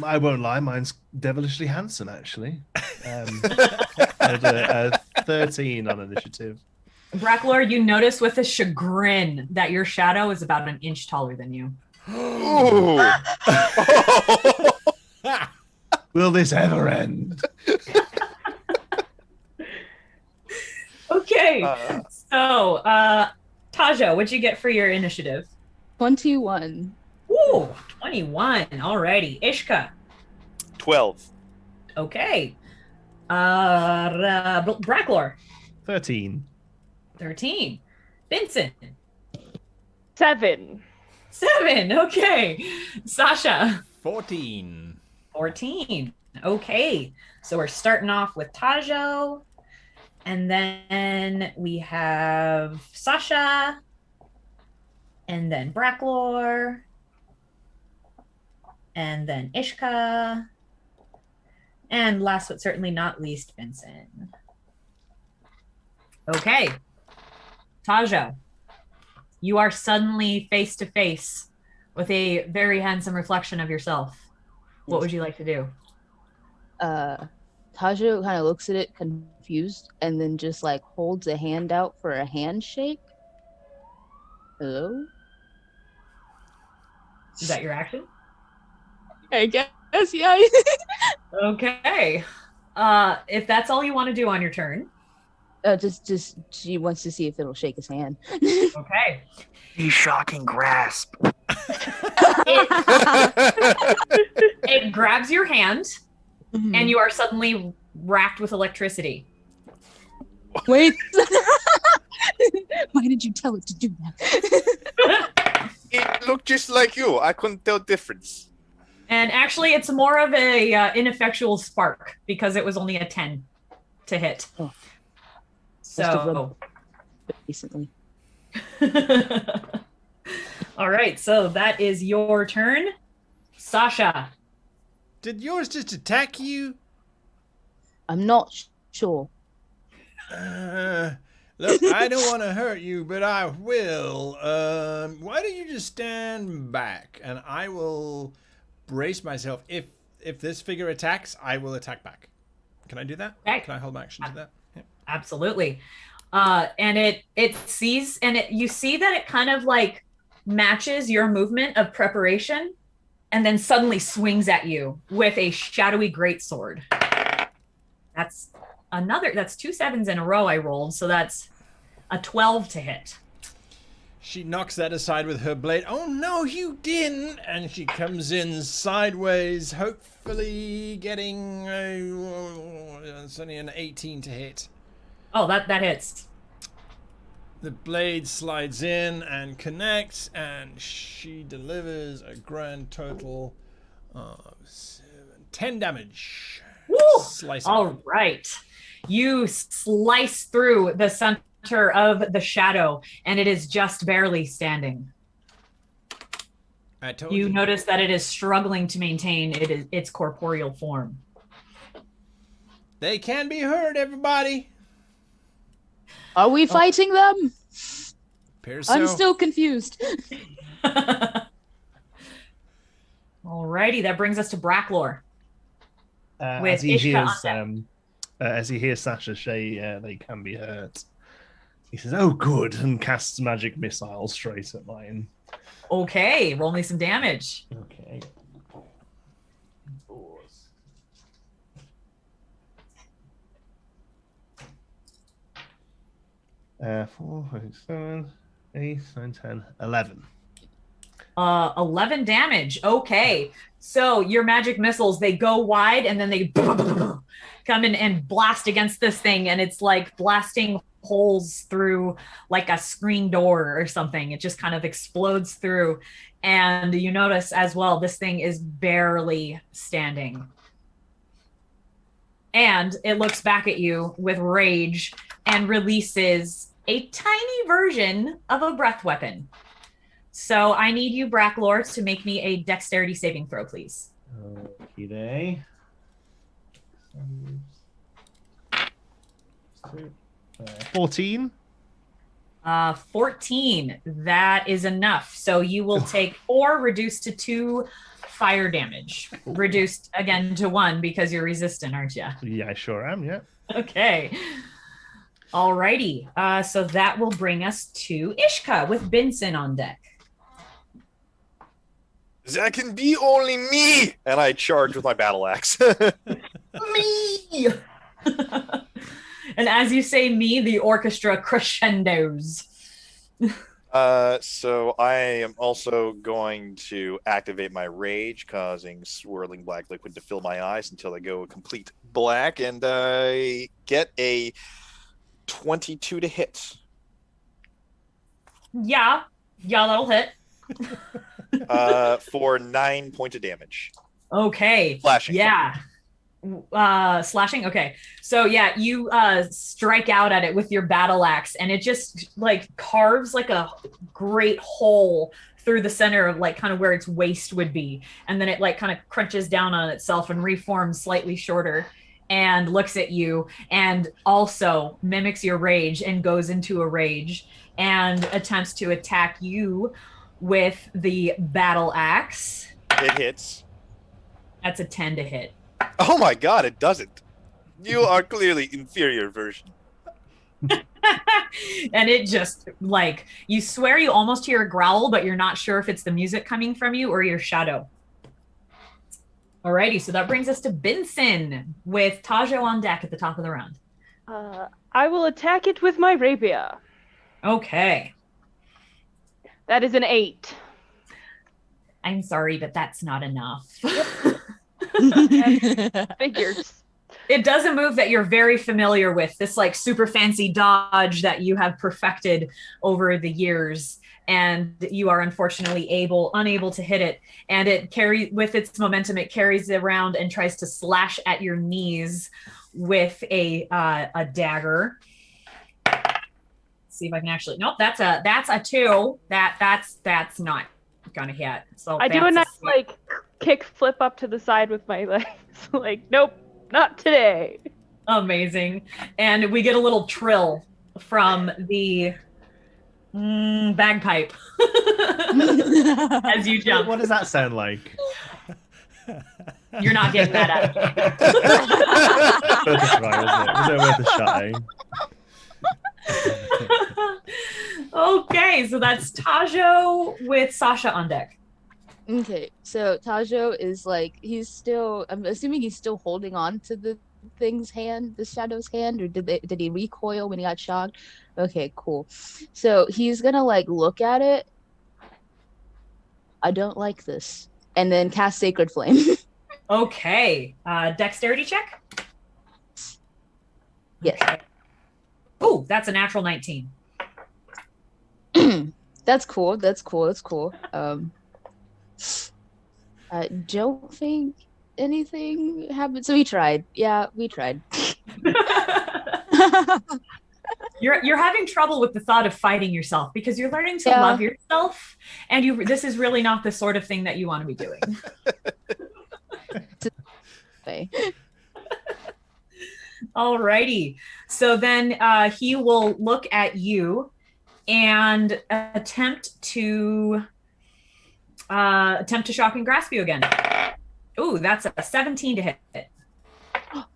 I won't lie, mine's devilishly handsome, actually. A 13 on initiative. Bracklor, you notice with a chagrin that your shadow is about an inch taller than you. Ooh. Will this ever end? Okay, so Tajo, what'd you get for your initiative? 21. Ooh, 21. Alrighty. Ishka. 12. Okay. Bracklor. 13. 13. Vincent. 7. 7. Okay. Sasha. 14. 14. Okay. So we're starting off with Tajo. And then we have Sasha. And then Bracklor. And then Ishka. And last but certainly not least, Vincent. Okay. Tajo, you are suddenly face to face with a very handsome reflection of yourself. What would you like to do? Tajo kind of looks at it confused and then just like holds a hand out for a handshake. Hello? Is that your action? I guess, yeah. Okay. If that's all you want to do on your turn. Just she wants to see if it'll shake his hand. Okay. The shocking grasp. It grabs your hand, and you are suddenly racked with electricity. Wait. Why did you tell it to do that? It looked just like you. I couldn't tell difference. And actually, it's more of a ineffectual spark because it was only a 10. to hit. Oh. Must have So rubbed recently. all right, so that is your turn. Sasha. Did yours just attack you? I'm not sure. Look, I don't want to hurt you, but I will. Why don't you just stand back, and I will brace myself. If this figure attacks, I will attack back. Can I do that? Okay. Can I hold my action to that? Yeah. Absolutely. And it sees, and you see that it kind of like matches your movement of preparation, and then suddenly swings at you with a shadowy greatsword. That's 2 sevens in a row I rolled, so that's a 12 to hit. She knocks that aside with her blade. Oh no, you didn't! And she comes in sideways, hopefully getting it's only an 18 to hit. Oh, that hits. The blade slides in and connects, and she delivers a grand total of 10 damage. Woo! Slicing. All right. You slice through the center of the shadow, and it is just barely standing. I told You notice that it is struggling to maintain its corporeal form. They can be heard, everybody. Are we fighting them? Appears I'm so. still confused. Alrighty, that brings us to Bracklor. With As he Ishka hears, as he hears Sasha say, they can be hurt. He says, "Oh, good," and casts magic missile straight at mine. Okay, roll me some damage. Okay. Four, 5, 6, 7, 8, 9, 10, 11. 11 damage. Okay. So your magic missiles, they go wide and then they come in and blast against this thing. And it's like blasting holes through like a screen door or something. It just kind of explodes through. And you notice as well, this thing is barely standing. And it looks back at you with rage and releases a tiny version of a breath weapon. So I need you, Bracklor, to make me a dexterity saving throw, please. Okay. 14. 14. That is enough. So you will take 4 reduced to 2 fire damage. Reduced again to 1 because you're resistant, aren't you? Yeah, I sure am, yeah. Okay. Alrighty. So that will bring us to Ishka with Benson on deck. That can be only me! And I charge with my battle axe. Me! And as you say me, the orchestra crescendos. So I am also going to activate my rage, causing swirling black liquid to fill my eyes until they go complete black, and I get a 22 to hit. Yeah, that'll hit. For 9 points of damage. Okay. Slashing. Yeah. Slashing. Okay. So yeah, you strike out at it with your battle axe, and it just like carves like a great hole through the center of like kind of where its waist would be, and then it like kind of crunches down on itself and reforms slightly shorter and looks at you and also mimics your rage and goes into a rage and attempts to attack you with the battle axe. It hits. That's a 10 to hit. Oh my god, it doesn't. You are clearly inferior version. And it just like, you swear you almost hear a growl, but you're not sure if it's the music coming from you or your shadow. Alrighty, so that brings us to Benson with Tajo on deck at the top of the round. I will attack it with my rapier. Okay. That is an 8. I'm sorry, but that's not enough. Figures. It does a move that you're very familiar with, this like super fancy dodge that you have perfected over the years, and you are unfortunately unable to hit it. And it with its momentum, it carries it around and tries to slash at your knees with a dagger. See if I can actually. Nope, that's a 2. That's not gonna hit. So I do a nice like kick flip up to the side with my legs. Like, nope, not today. Amazing. And we get a little trill from the bagpipe as you jump. What does that sound like? You're not getting that out. Worth a try, isn't it? Was it worth a shot, eh? Okay, so that's Tajo with Sasha on deck. Okay, so Tajo is like, I'm assuming he's still holding on to the thing's hand, the shadow's hand, or did he recoil when he got shocked? Okay, cool. So he's gonna like look at it. I don't like this. And then cast Sacred Flame. Okay, dexterity check? Yes. Okay. Oh, that's a natural 19. That's cool. I don't think anything happened. So we tried. Yeah, we tried. You're having trouble with the thought of fighting yourself because you're learning to love yourself, and this is really not the sort of thing that you want to be doing. Alrighty. So then he will look at you and attempt to shock and grasp you again. Ooh, that's a 17 to hit.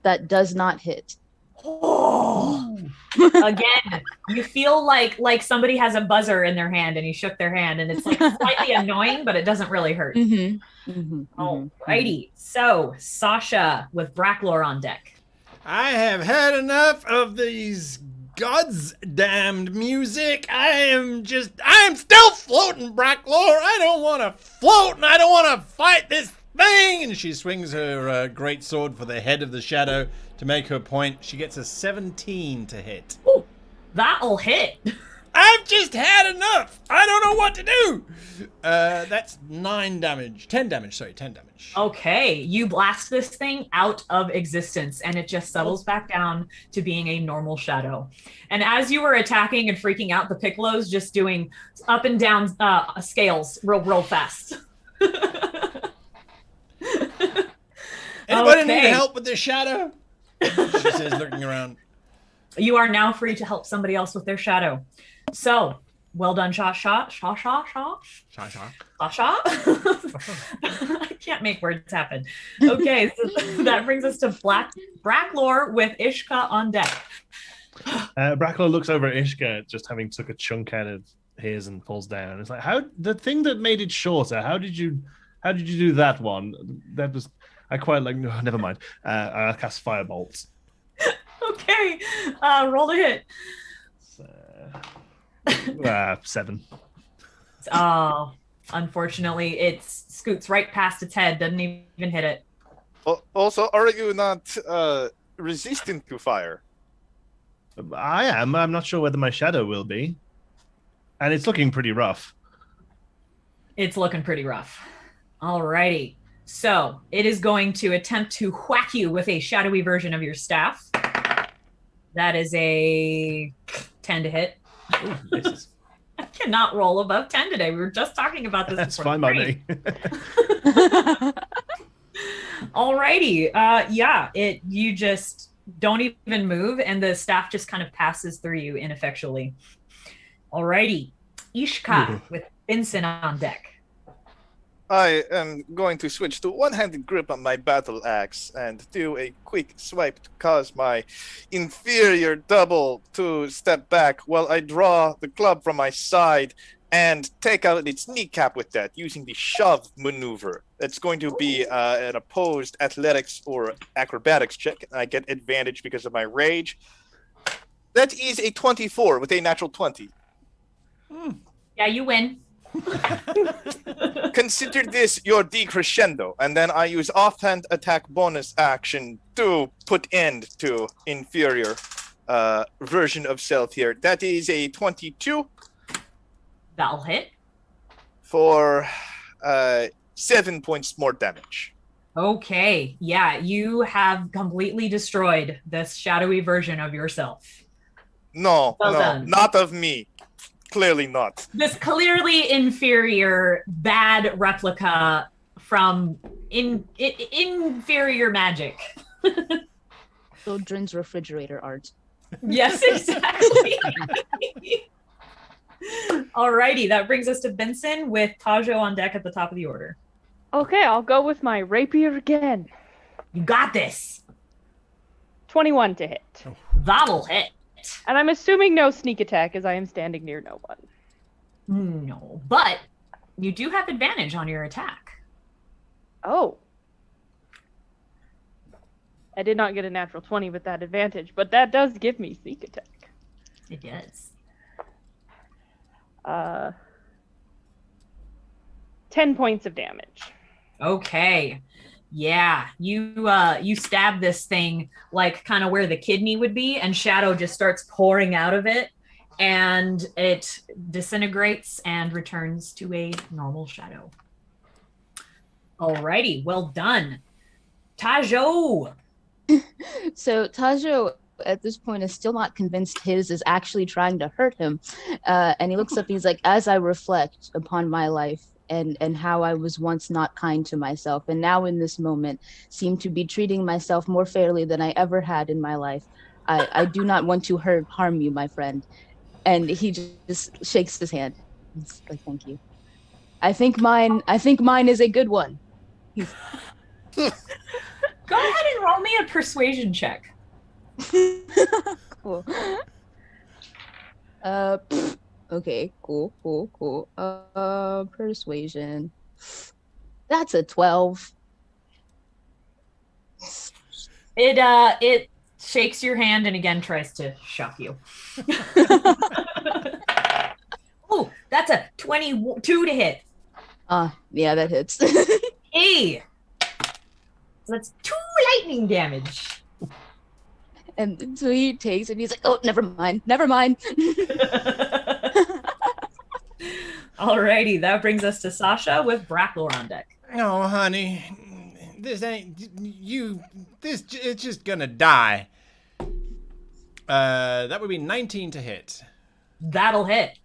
That does not hit. Oh. Again, you feel like somebody has a buzzer in their hand and you shook their hand, and it's like slightly annoying, but it doesn't really hurt. Alrighty. So Sasha with Bracklor on deck. I have had enough of these God's damned music. I am still floating, Bracklor. I don't want to float, and I don't want to fight this thing. And she swings her great sword for the head of the shadow to make her point. She gets a 17 to hit. Ooh, that'll hit. I've just had enough. I don't know what to do. That's 10 damage. Okay, you blast this thing out of existence, and it just settles back down to being a normal shadow. And as you were attacking and freaking out, the Piccolo's just doing up and down scales real fast. Anybody need help with this shadow? She says, looking around. You are now free to help somebody else with their shadow. So, well done, Sasha. I can't make words happen. Okay, so that brings us to Bracklor with Ishka on deck. Bracklor looks over at Ishka, just having took a chunk out of his and falls down. It's like, the thing that made it shorter, how did you do that one? That was, I quite like, no, never mind. I'll cast Firebolt. Okay, roll a hit. 7. Oh, unfortunately, it scoots right past its head, doesn't even hit it. Also, are you not resistant to fire? I am. I'm not sure whether my shadow will be. And it's looking pretty rough. It's looking pretty rough. Alrighty. So, it is going to attempt to whack you with a shadowy version of your staff. That is a 10 to hit. Ooh, misses. I cannot roll above 10 today. We were just talking about this. That's fine by me. Alrighty. You just don't even move, and the staff just kind of passes through you ineffectually. Alrighty. Ishka with Vincent on deck. I am going to switch to one-handed grip on my battle axe and do a quick swipe to cause my inferior double to step back while I draw the club from my side and take out its kneecap with that using the shove maneuver. It's going to be an opposed athletics or acrobatics check. I get advantage because of my rage. That is a 24 with a natural 20. Yeah, you win. Consider this your decrescendo, and then I use offhand attack bonus action to put end to inferior version of self here. That is a 22. That'll hit. For 7 points more damage. Okay. Yeah, you have completely destroyed this shadowy version of yourself. No, Well no, done. not of me. Clearly not. This clearly inferior, bad replica from inferior magic. Children's refrigerator art. Yes, exactly. Alrighty, that brings us to Benson with Tajo on deck at the top of the order. Okay, I'll go with my rapier again. You got this. 21 to hit. That'll hit. And I'm assuming no sneak attack as I am standing near no one. No, but you do have advantage on your attack. Oh. I did not get a natural 20 with that advantage, but that does give me sneak attack. It does. 10 points of damage. Okay. Yeah, you stab this thing like kind of where the kidney would be, and shadow just starts pouring out of it, and it disintegrates and returns to a normal shadow. Alrighty, well done. Tajo! So Tajo at this point is still not convinced his is actually trying to hurt him. And he looks up, he's like, as I reflect upon my life and how I was once not kind to myself, and now in this moment seem to be treating myself more fairly than I ever had in my life, I do not want to harm you, my friend. And he just shakes his hand. He's like, thank you. I think mine is a good one. Go ahead and roll me a persuasion check. Cool. Okay, cool. Persuasion. That's a 12. It shakes your hand and again tries to shock you. Oh, that's a 22 to hit. Yeah, that hits. Hey! So that's 2 lightning damage. And so he takes it, he's like, oh, never mind. Alrighty, that brings us to Sasha with Bracklor on deck. Oh, honey, this ain't you. It's just gonna die. That would be 19 to hit. That'll hit.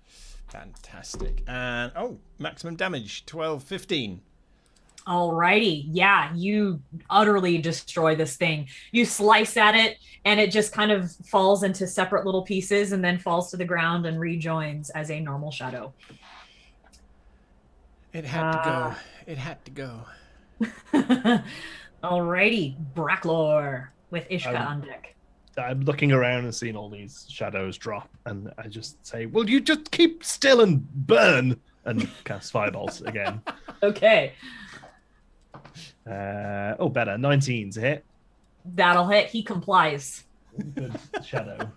Fantastic. And maximum damage 12, 15. Alrighty, yeah, you utterly destroy this thing. You slice at it, and it just kind of falls into separate little pieces and then falls to the ground and rejoins as a normal shadow. It had to go. It had to go. Alrighty, Bracklor with Ishka on deck. I'm looking around and seeing all these shadows drop, and I just say, will you just keep still and burn? And cast fireballs again. Okay. Better. 19 to hit. That'll hit. He complies. Good shadow.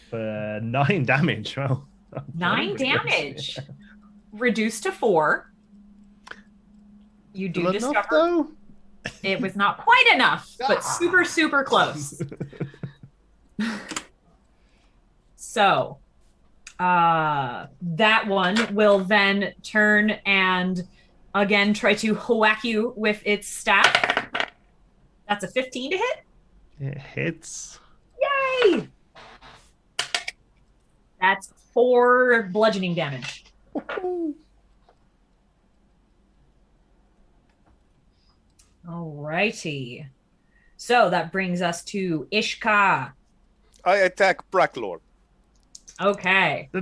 For 9 damage. Well, 9 damage. Reduced to 4. You do discover though? It was not quite enough, but super, super close. So, that one will then turn and again try to whack you with its staff. That's a 15 to hit. It hits. Yay! That's 4 bludgeoning damage. Alrighty. So that brings us to Ishka. I attack Bracklor. Okay. The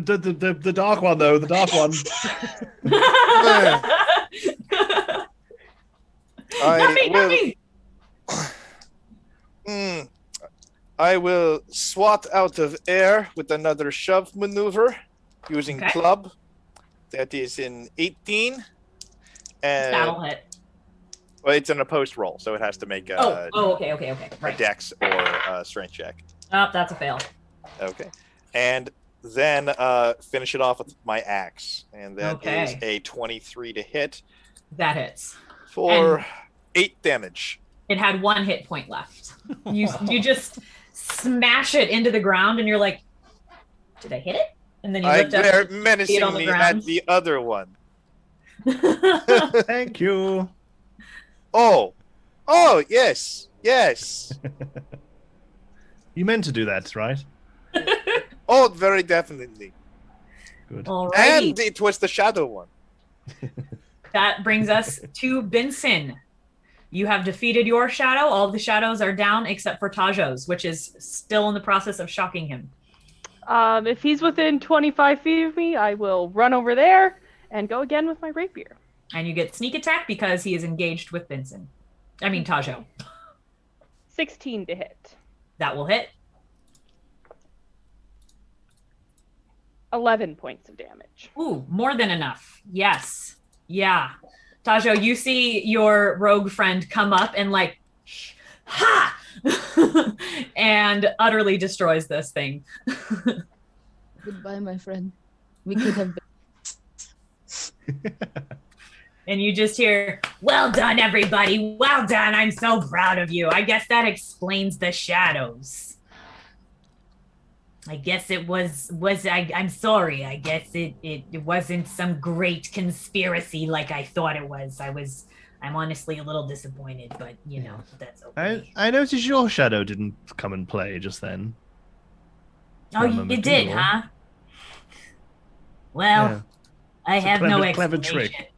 dark one, though. The dark one. I will swat out of air with another shove maneuver using club. That is in 18. And that'll hit. Well, it's an opposed roll, so it has to make okay. Right. A dex or a strength check. Oh, that's a fail. Okay. And then finish it off with my axe. And that is a 23 to hit. That hits. For 8 damage. It had 1 hit point left. You just smash it into the ground, and you're like, did I hit it? And then you lift up menacingly at the other one. Thank you. Oh, oh, yes, yes. You meant to do that, right? Oh, very definitely. Good. Alrighty. And it was the shadow one. That brings us to Benson. You have defeated your shadow. All of the shadows are down except for Tajo's, which is still in the process of shocking him. If he's within 25 feet of me, I will run over there and go again with my rapier. And you get sneak attack because he is engaged with Benson. I mean, Tajo. 16 to hit. That will hit. 11 points of damage. Ooh, more than enough. Yes. Yeah. Tajo, you see your rogue friend come up and like, ha! and utterly destroys this thing. Goodbye, my friend. We could have been. And you just hear, well done, everybody. Well done. I'm so proud of you. I guess that explains the shadows. I guess it I'm sorry. I guess it wasn't some great conspiracy like I thought it was. I'm honestly a little disappointed, but you know, that's okay. I noticed your shadow didn't come and play just then. Oh, you did, huh? Well, Yeah. I It's a have no clever explanation. trick.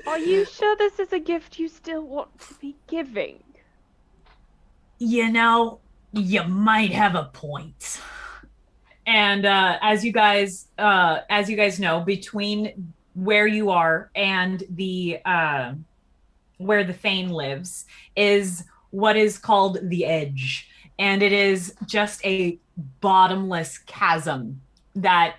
Are you sure this is a gift you still want to be giving? You know, you might have a point. And as you guys know, between where you are and the where the Thane lives is what is called the Edge, and it is just a bottomless chasm that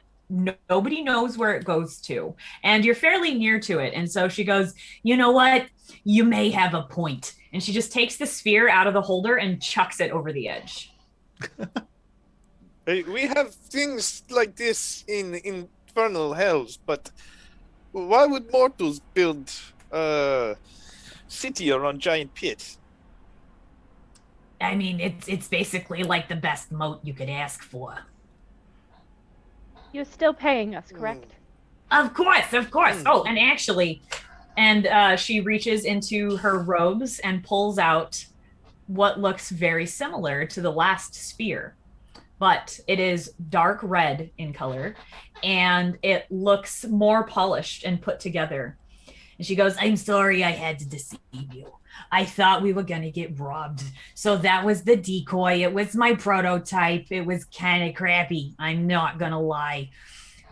nobody knows where it goes to, and you're fairly near to it. And so she goes, you know what, you may have a point. And she just takes the sphere out of the holder and chucks it over the edge. We have things like this in infernal hells, but why would mortals build a city around giant pits? I mean, it's basically like the best moat you could ask for. You're still paying us, correct? Of course. Oh, and actually, she reaches into her robes and pulls out what looks very similar to the last sphere, but it is dark red in color, and it looks more polished and put together. And she goes, I'm sorry I had to deceive you. I thought we were going to get robbed. So that was the decoy. It was my prototype. It was kind of crappy. I'm not going to lie.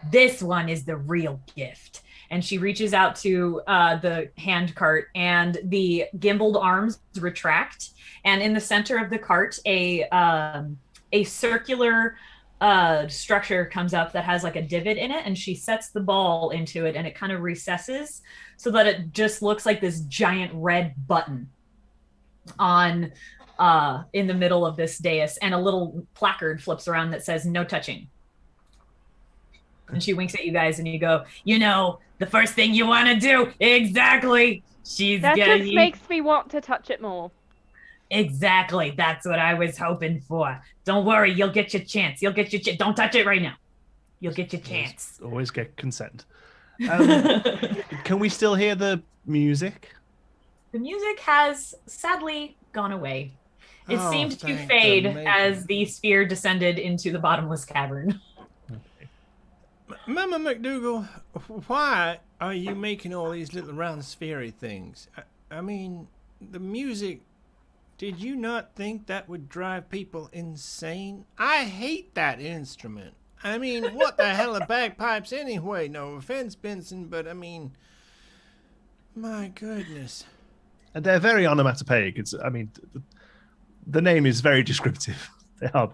This one is the real gift. And she reaches out to the hand cart, and the gimbaled arms retract. And in the center of the cart, a circular structure comes up that has like a divot in it, and she sets the ball into it, and it kind of recesses so that it just looks like this giant red button on in the middle of this dais, and a little placard flips around that says no touching. And she winks at you guys, and you go, you know, the first thing you want to do. Exactly. That just makes me want to touch it more. Exactly. That's what I was hoping for. Don't worry. You'll get your chance. Don't touch it right now. You'll get your chance. Always get consent. Can we still hear the music? The music has sadly gone away. It Oh, seemed to thank fade the as the sphere descended into the bottomless cavern. Mama McDougal, why are you making all these little round spherey things? I mean, the music, did you not think that would drive people insane? I hate that instrument. I mean, what the hell are bagpipes anyway? No offense, Benson, but I mean, my goodness. And they're very onomatopoeic. The name is very descriptive. They are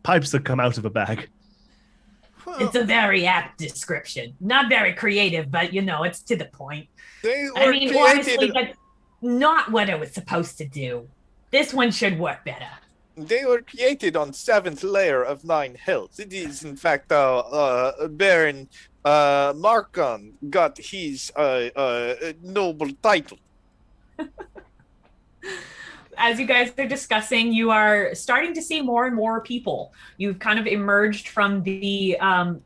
pipes that come out of a bag. Well, It's a very apt description. Not very creative, but you know, it's to the point. They were I mean, created. honestly, that's not what it was supposed to do. This one should work better. They were created on 7th layer of 9 health. It is, in fact, Baron Markon got his noble title. as you guys are discussing, you are starting to see more and more people. You've kind of emerged from the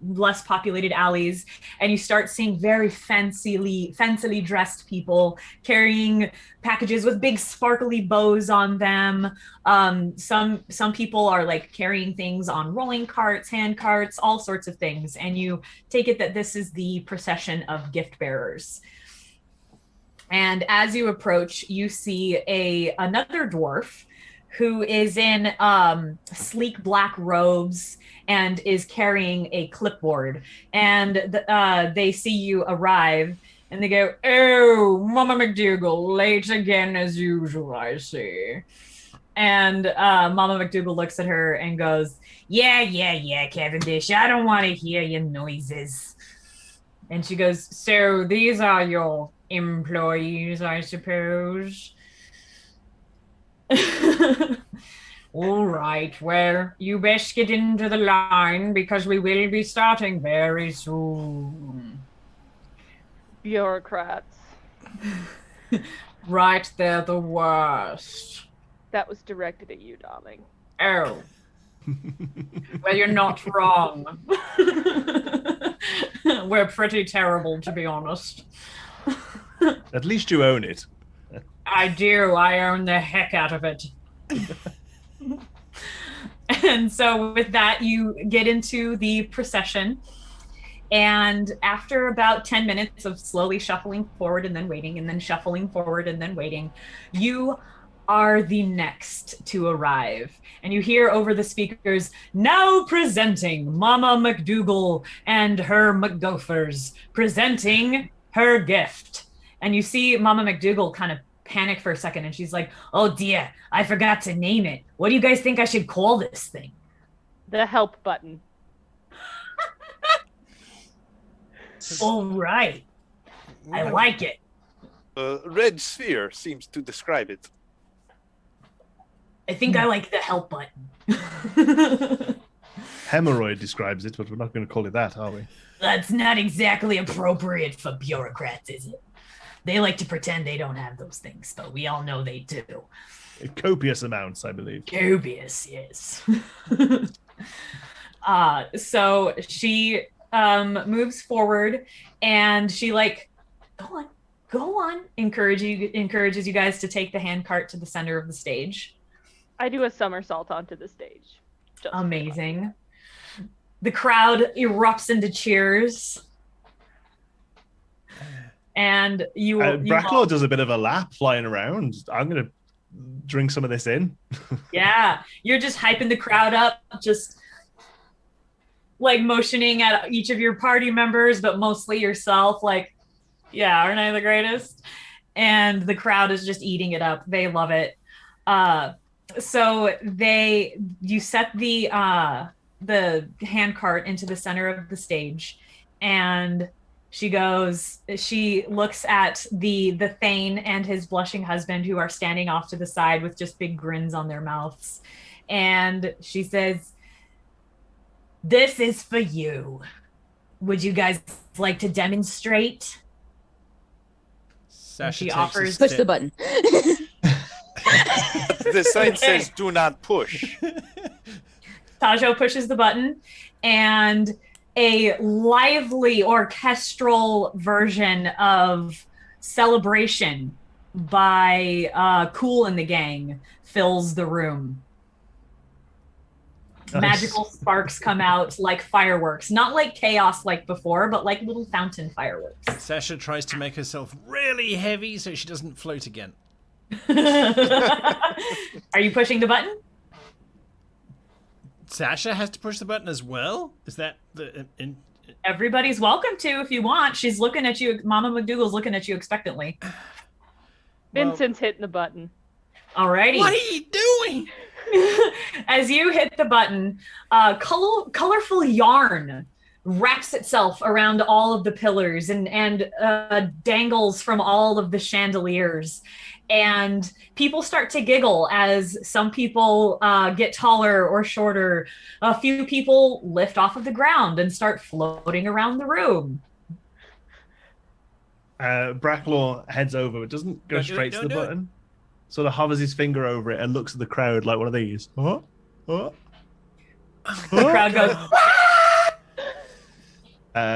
less populated alleys, and you start seeing very fancily dressed people carrying packages with big sparkly bows on them. Some people are like carrying things on rolling carts, hand carts, all sorts of things. And you take it that this is the procession of gift bearers. And as you approach, you see another dwarf who is in sleek black robes and is carrying a clipboard. And they see you arrive, and they go, "Oh, Mama McDougal, late again as usual, I see." And Mama McDougal looks at her and goes, Yeah, Cavendish, I don't want to hear your noises." And she goes, "So these are your employees, I suppose?" "All right, well, you best get into the line because we will be starting very soon." Bureaucrats. Right, they're the worst. That was directed at you, darling. Oh. Well, you're not wrong. We're pretty terrible, to be honest. At least you own it. I do. I own the heck out of it. And so with that, you get into the procession. And after about 10 minutes of slowly shuffling forward and then waiting, and then shuffling forward and then waiting, you are the next to arrive. And you hear over the speakers, "Now presenting Mama McDougal and her McGophers, presenting her gift." And you see Mama McDougal kind of panic for a second, and she's like, "Oh dear, I forgot to name it. What do you guys think I should call this thing?" The help button. All right. I like it. Red sphere seems to describe it. I think I like the help button. Hemorrhoid describes it, but we're not going to call it that, are we? That's not exactly appropriate for bureaucrats, is it? They like to pretend they don't have those things, but we all know they do. Copious amounts, I believe. Copious, yes. So she moves forward, and she like, go on, encourages you guys to take the handcart to the center of the stage. I do a somersault onto the stage. Amazing. The crowd erupts into cheers. And Bracklaw does a bit of a lap flying around. I'm going to drink some of this in. Yeah, you're just hyping the crowd up, just like motioning at each of your party members, but mostly yourself. Like, yeah, aren't I the greatest? And the crowd is just eating it up. They love it. So you set the handcart into the center of the stage, and she looks at the Thane and his blushing husband, who are standing off to the side with just big grins on their mouths. And she says, "This is for you. Would you guys like to demonstrate?" Sasha she takes offers- a Push step- the button. The sign Okay. says "Do not push." Tajo pushes the button, and a lively orchestral version of Celebration by Kool and the Gang fills the room. Nice. Magical sparks come out like fireworks, not like chaos like before, but like little fountain fireworks. Sasha tries to make herself really heavy so she doesn't float again. Are you pushing the button? Sasha has to push the button as well? Is that the... Everybody's welcome to if you want. She's looking at you. Mama McDougal's looking at you expectantly. Vincent's hitting the button. Alrighty. What are you doing? As you hit the button, colorful yarn wraps itself around all of the pillars and dangles from all of the chandeliers. And people start to giggle as some people get taller or shorter. A few people lift off of the ground and start floating around the room. Bracklaw heads over, but doesn't go Don't do it, straight to don't the do it. button. sort of hovers his finger over it and looks at the crowd like one of these. Huh? Huh? The crowd goes,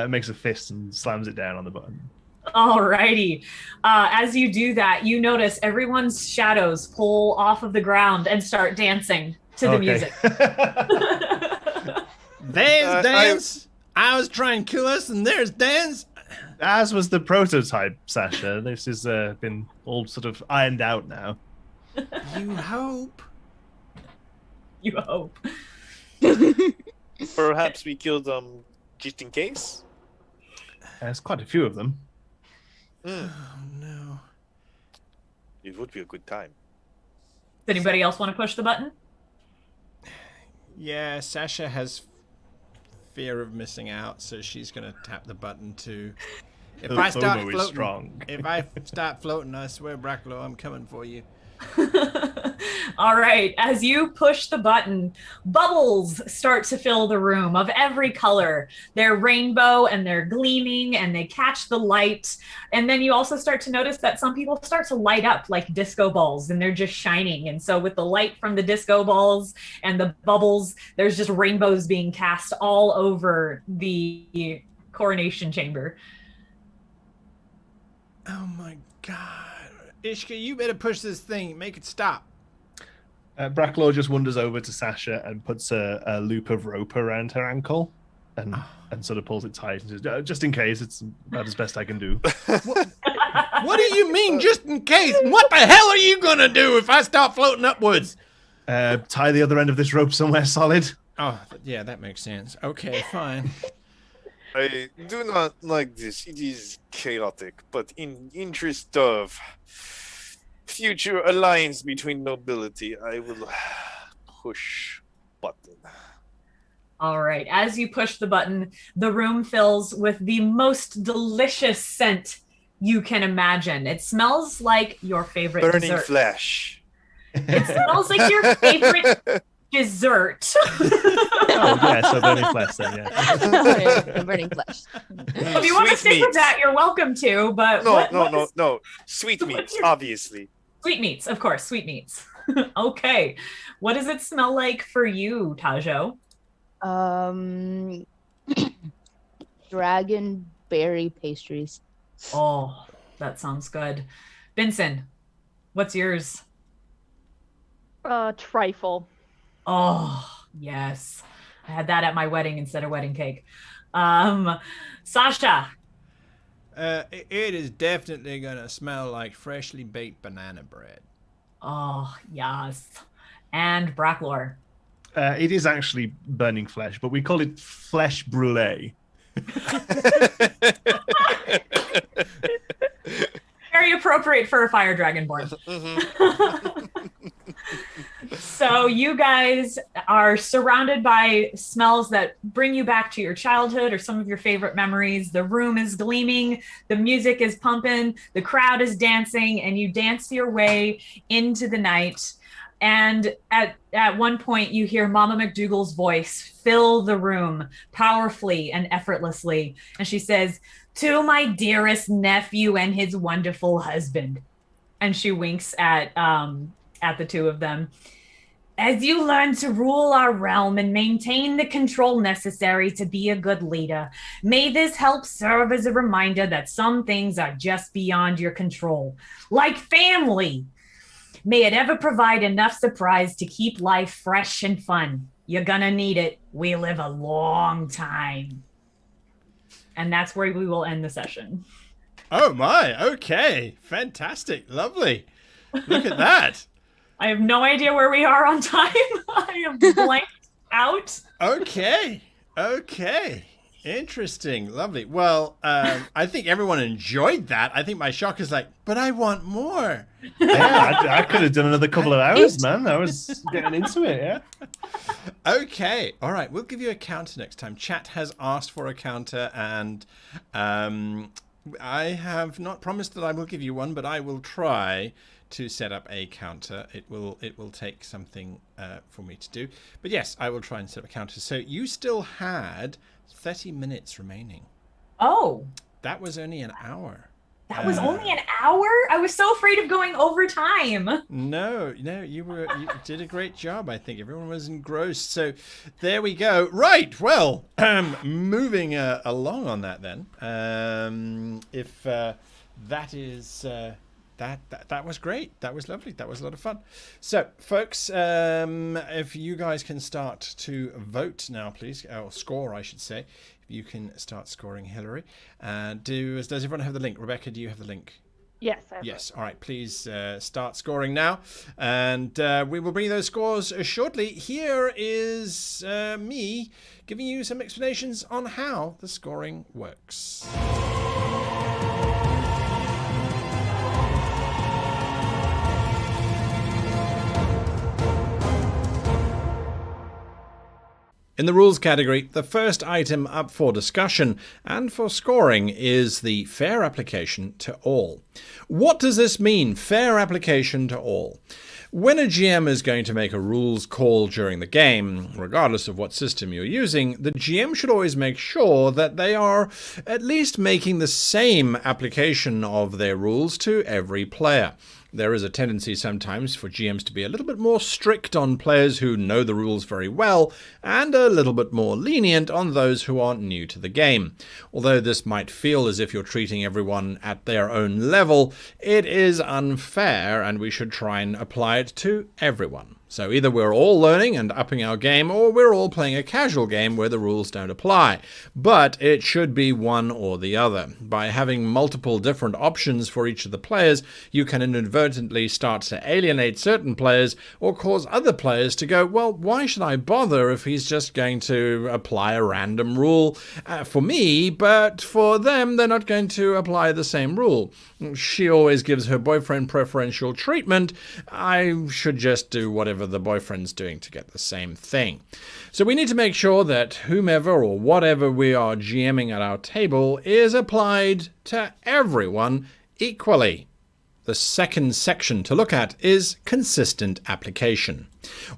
Makes a fist and slams it down on the button. alrighty. As you do that, you notice everyone's shadows pull off of the ground and start dancing to the music. There's dance. I was trying to kill us, and there's dance. As was the prototype, Sasha. This has been all sort of ironed out now. You hope. You hope. Perhaps we kill them just in case. There's quite a few of them. Oh no. It would be a good time. Does anybody else want to push the button? Yeah, Sasha has fear of missing out, so she's gonna tap the button too. If I start FOMO is floating, strong. if I start floating, I swear, Bracklow, I'm coming for you. All right. As you push the button, bubbles start to fill the room of every color. They're rainbow and they're gleaming and they catch the light. And then you also start to notice that some people start to light up like disco balls and they're just shining. And so with the light from the disco balls and the bubbles, there's just rainbows being cast all over the coronation chamber. Oh my god. Ishka, you better push this thing. Make it stop. Bracklaw just wanders over to Sasha and puts a loop of rope around her ankle and sort of pulls it tight and says, just in case, it's about as best I can do. What do you mean, just in case? What the hell are you going to do if I start floating upwards? Tie the other end of this rope somewhere solid. Oh, yeah, that makes sense. Okay, fine. I do not like this. It is chaotic, but in interest of future alliance between nobility, I will push button. All right. As you push the button, the room fills with the most delicious scent you can imagine. It smells like your favorite Burning dessert. flesh. It smells like your favorite dessert. Oh, yeah, so burning flesh then, yeah. Burning flesh. If you want to Sweet stick with meats. that, you're welcome to. But No. Sweet meats, obviously. Sweetmeats, of course, sweetmeats. Okay. What does it smell like for you, Tajo? Dragon berry pastries. Oh, that sounds good. Benson, what's yours? Trifle. Oh, yes. I had that at my wedding instead of wedding cake. Sasha. It is definitely going to smell like freshly baked banana bread. Oh, yes. And Bracklor. It is actually burning flesh, but we call it flesh brulee. Very appropriate for a fire dragonborn. So you guys are surrounded by smells that bring you back to your childhood or some of your favorite memories. The room is gleaming, the music is pumping, the crowd is dancing, and you dance your way into the night. And at one point, you hear Mama McDougal's voice fill the room powerfully and effortlessly. And she says, "To my dearest nephew and his wonderful husband." And she winks at the two of them. "As you learn to rule our realm and maintain the control necessary to be a good leader, may this help serve as a reminder that some things are just beyond your control, like family. May it ever provide enough surprise to keep life fresh and fun. You're gonna need it. We live a long time." And that's where we will end the session. Oh my, okay. Fantastic. Lovely. Look at that. I have no idea where we are on time. I am blanked out. Okay. Interesting. Lovely. Well, I think everyone enjoyed that. I think my shock is like, but I want more. Yeah, I could have done another couple of hours, man. I was getting into it, yeah. Okay. All right. We'll give you a counter next time. Chat has asked for a counter, and I have not promised that I will give you one, but I will try to set up a counter. It will take something for me to do. But yes, I will try and set up a counter. So you still had 30 minutes remaining. Oh. That was only an hour. That was only an hour? I was so afraid of going overtime. No, you did a great job. I think everyone was engrossed. So there we go. Right. Well, moving along on that then. If that is that was great. That was lovely. That was a lot of fun. So, folks, if you guys can start to vote now, please, or score, I should say. You can start scoring Hillary. Does everyone have the link? Rebecca, do you have the link? Yes. I have Yes. All right. Please start scoring now. And we will bring those scores shortly. Here is me giving you some explanations on how the scoring works. In the rules category, the first item up for discussion and for scoring is the fair application to all. What does this mean, fair application to all? When a GM is going to make a rules call during the game, regardless of what system you're using, the GM should always make sure that they are at least making the same application of their rules to every player. There is a tendency sometimes for GMs to be a little bit more strict on players who know the rules very well and a little bit more lenient on those who are new to the game. Although this might feel as if you're treating everyone at their own level, it is unfair and we should try and apply it to everyone. So either we're all learning and upping our game, or we're all playing a casual game where the rules don't apply. But it should be one or the other. By having multiple different options for each of the players, you can inadvertently start to alienate certain players or cause other players to go, well, why should I bother if he's just going to apply a random rule for me, but for them they're not going to apply the same rule. She always gives her boyfriend preferential treatment. I should just do whatever the boyfriend's doing to get the same thing. So we need to make sure that whomever or whatever we are GMing at our table is applied to everyone equally. The second section to look at is consistent application.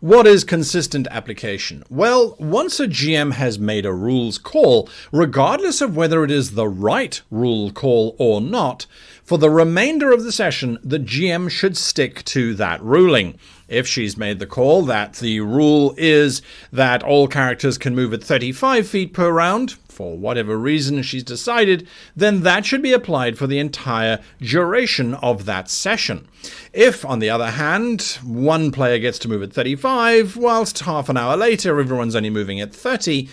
What is consistent application? Well, once a GM has made a rules call, regardless of whether it is the right rule call or not, for the remainder of the session, the GM should stick to that ruling. If she's made the call that the rule is that all characters can move at 35 feet per round, for whatever reason she's decided, then that should be applied for the entire duration of that session. If, on the other hand, one player gets to move at 35, whilst half an hour later everyone's only moving at 30,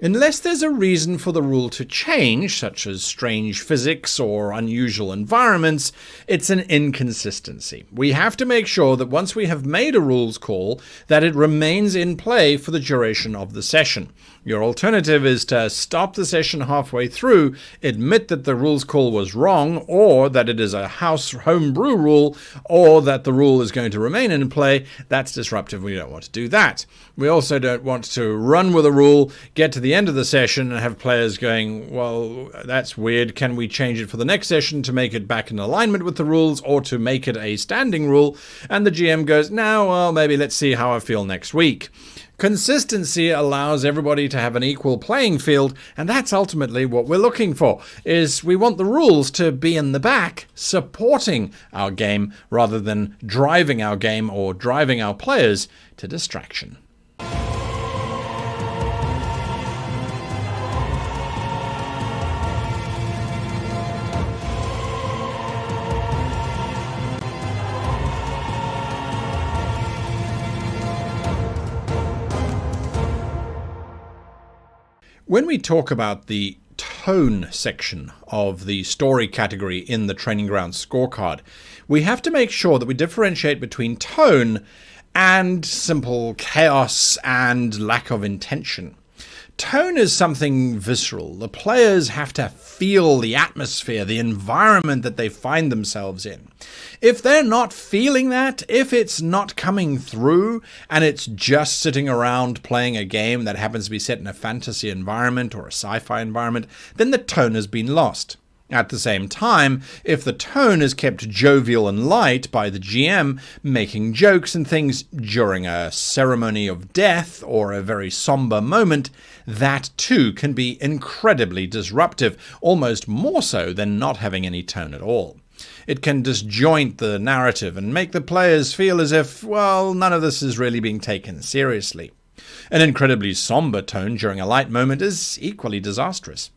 unless there's a reason for the rule to change, such as strange physics or unusual environments, it's an inconsistency. We have to make sure that once we have made a rules call, that it remains in play for the duration of the session. Your alternative is to stop the session halfway through, admit that the rules call was wrong, or that it is a homebrew rule, or that the rule is going to remain in play. That's disruptive. We don't want to do that. We also don't want to run with a rule, get to the end of the session and have players going, well, that's weird. Can we change it for the next session to make it back in alignment with the rules or to make it a standing rule? And the GM goes, no, well, maybe let's see how I feel next week. Consistency allows everybody to have an equal playing field, and that's ultimately what we're looking for, is we want the rules to be in the back supporting our game rather than driving our game or driving our players to distraction. When we talk about the tone section of the story category in the Training Grounds scorecard, we have to make sure that we differentiate between tone and simple chaos and lack of intention. Tone is something visceral. The players have to feel the atmosphere, the environment that they find themselves in. If they're not feeling that, if it's not coming through, and it's just sitting around playing a game that happens to be set in a fantasy environment or a sci-fi environment, then the tone has been lost. At the same time, if the tone is kept jovial and light by the GM, making jokes and things during a ceremony of death or a very somber moment, that too can be incredibly disruptive, almost more so than not having any tone at all. It can disjoint the narrative and make the players feel as if, well, none of this is really being taken seriously. An incredibly somber tone during a light moment is equally disastrous.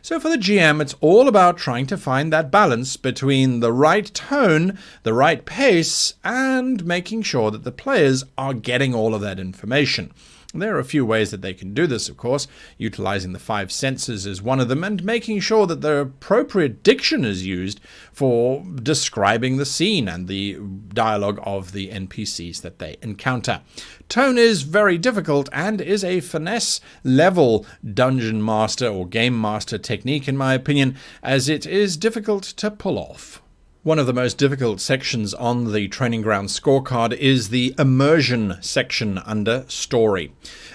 So for the GM, it's all about trying to find that balance between the right tone, the right pace, and making sure that the players are getting all of that information. There are a few ways that they can do this, of course. Utilizing the 5 senses is one of them, and making sure that the appropriate diction is used for describing the scene and the dialogue of the NPCs that they encounter. Tone is very difficult and is a finesse level dungeon master or game master technique, in my opinion, as it is difficult to pull off. One of the most difficult sections on the Training Ground scorecard is the immersion section under story.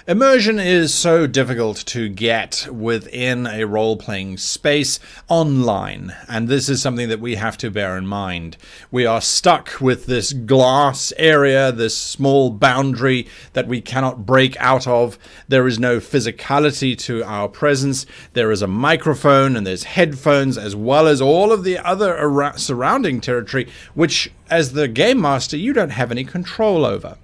Immersion is so difficult to get within a role-playing space online, and this is something that we have to bear in mind. We are stuck with this glass area, this small boundary that we cannot break out of. There is no physicality to our presence. There is a microphone and there's headphones, as well as all of the other surrounding territory, which as the game master you don't have any control over.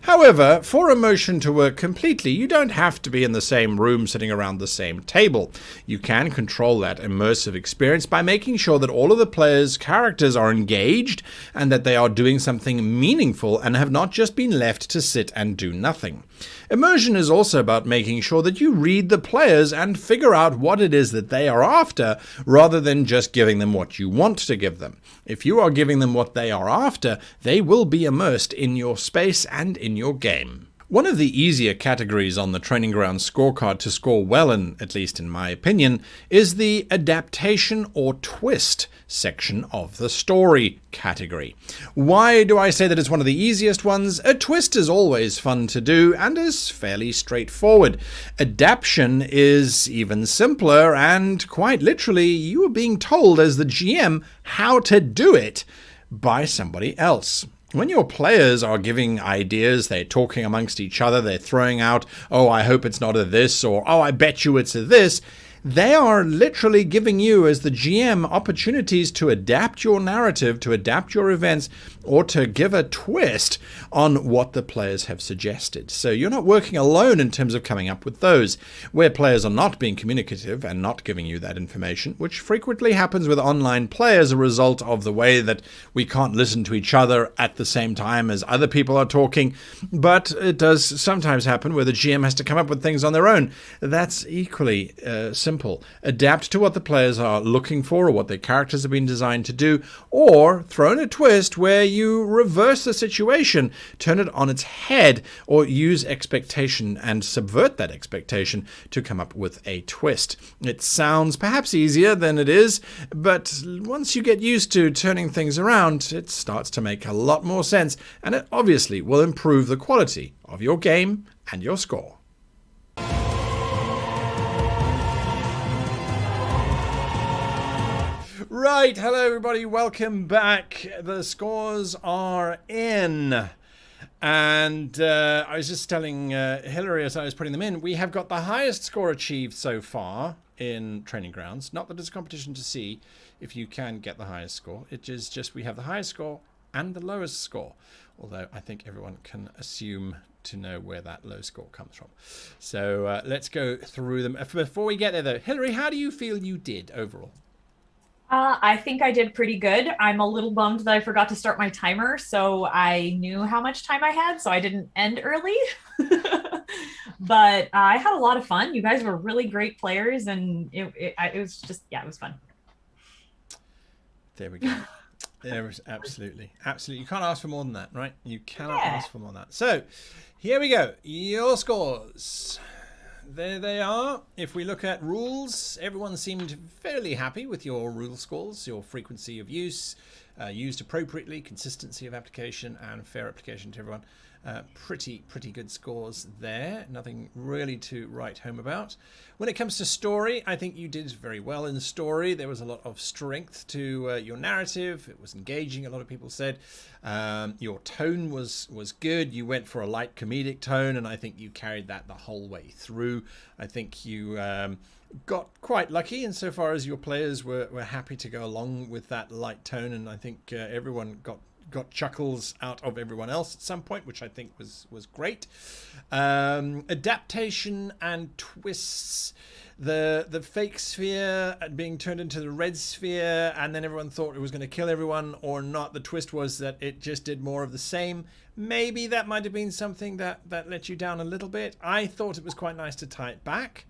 However, for immersion to work completely, you don't have to be in the same room sitting around the same table. You can control that immersive experience by making sure that all of the players' characters are engaged and that they are doing something meaningful and have not just been left to sit and do nothing. Immersion is also about making sure that you read the players and figure out what it is that they are after, rather than just giving them what you want to give them. If you are giving them what they are after, they will be immersed in your space and in your game. One of the easier categories on the Training Ground scorecard to score well in, at least in my opinion, is the adaptation or twist section of the story category. Why do I say that it's one of the easiest ones? A twist is always fun to do and is fairly straightforward. Adaptation is even simpler, and quite literally you are being told as the GM how to do it by somebody else. When your players are giving ideas, they're talking amongst each other, they're throwing out, oh, I hope it's not a this, or oh, I bet you it's a this, they are literally giving you, as the GM, opportunities to adapt your narrative, to adapt your events, or to give a twist on what the players have suggested. So you're not working alone in terms of coming up with those. Where players are not being communicative and not giving you that information, which frequently happens with online play as a result of the way that we can't listen to each other at the same time as other people are talking, but it does sometimes happen where the GM has to come up with things on their own. That's equally simple. Adapt to what the players are looking for or what their characters have been designed to do, or throw in a twist where you reverse the situation, turn it on its head, or use expectation and subvert that expectation to come up with a twist. It sounds perhaps easier than it is, but once you get used to turning things around, it starts to make a lot more sense, and it obviously will improve the quality of your game and your score. Right, hello everybody, welcome back. The scores are in. And I was just telling Hillary as I was putting them in, we have got the highest score achieved so far in Training Grounds. Not that it's a competition to see if you can get the highest score. It is just we have the highest score and the lowest score. Although I think everyone can assume to know where that low score comes from. So let's go through them. Before we get there though, Hillary, how do you feel you did overall? I think I did pretty good. I'm a little bummed that I forgot to start my timer, so I knew how much time I had, so I didn't end early. But I had a lot of fun. You guys were really great players, and it was just, yeah, it was fun. There we go. There was absolutely. You can't ask for more than that, right? You cannot ask for more than that. So here we go. Your scores. There they are. If we look at rules, everyone seemed fairly happy with your rule scores, your frequency of use, used appropriately, consistency of application, and fair application to everyone. Pretty good scores there. Nothing really to write home about. When it comes to story, I think you did very well in the story. There was a lot of strength to your narrative. It was engaging, a lot of people said. Your tone was good. You went for a light comedic tone, and I think you carried that the whole way through. I think you got quite lucky insofar as your players were happy to go along with that light tone, and I think everyone got chuckles out of everyone else at some point, which I think was great. Adaptation and twists. The fake sphere being turned into the red sphere, and then everyone thought it was going to kill everyone or not. The twist was that it just did more of the same. Maybe that might have been something that let you down a little bit. I thought it was quite nice to tie it back.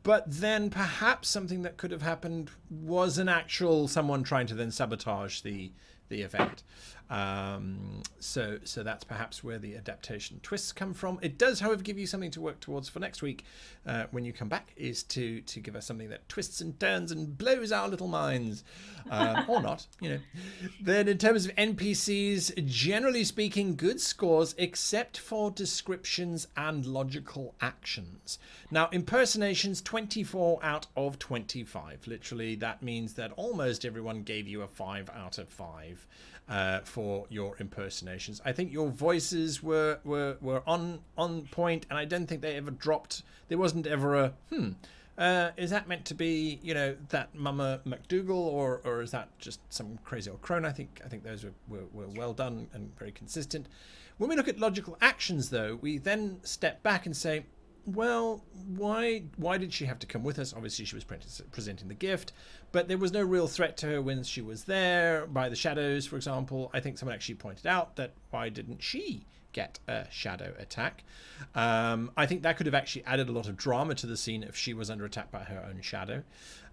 But then perhaps something that could have happened was an actual someone trying to then sabotage the event. So that's perhaps where the adaptation twists come from. It does, however, give you something to work towards for next week when you come back, is to give us something that twists and turns and blows our little minds. Or not, you know. Then in terms of NPCs, generally speaking, good scores except for descriptions and logical actions. Now, impersonations, 24 out of 25. Literally, that means that almost everyone gave you a 5 out of 5. For your impersonations. I think your voices were on point, and I don't think they ever dropped. There wasn't ever a is that meant to be, you know, that Mama McDougal, or is that just some crazy old crone? I think those were well done and very consistent. When we look at logical actions, though, we then step back and say, well, why did she have to come with us? Obviously, she was presenting the gift, but there was no real threat to her when she was there by the shadows, for example. I think someone actually pointed out that why didn't she get a shadow attack? I think that could have actually added a lot of drama to the scene if she was under attack by her own shadow,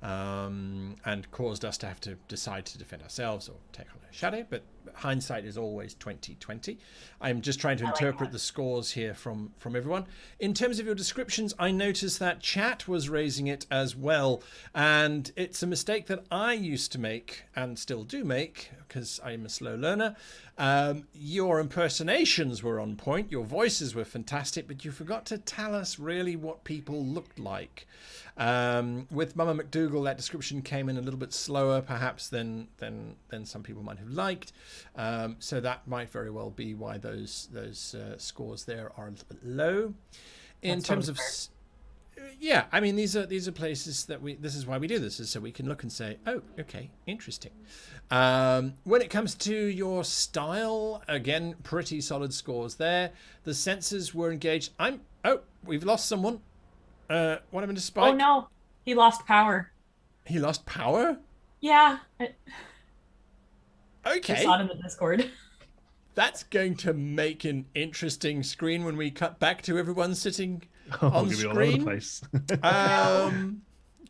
and caused us to have to decide to defend ourselves or take on her shadow. But hindsight is always 20/20. I'm just trying to interpret the scores here from everyone. In terms of your descriptions, I noticed that chat was raising it as well, and it's a mistake that I used to make and still do make because I'm a slow learner. Your impersonations were on point, your voices were fantastic, but you forgot to tell us really what people looked like. With Mama McDougal, that description came in a little bit slower, perhaps than some people might have liked. So that might very well be why those scores there are a little bit low. In terms of, yeah, I mean these are places that this is why we do this, is so we can look and say, oh, okay, interesting. When it comes to your style, again, pretty solid scores there. The senses were engaged. We've lost someone. What happened to Spike? Oh no, he lost power. He lost power? Yeah. Okay. I saw it in the Discord. That's going to make an interesting screen when we cut back to everyone sitting on screen. All over the place.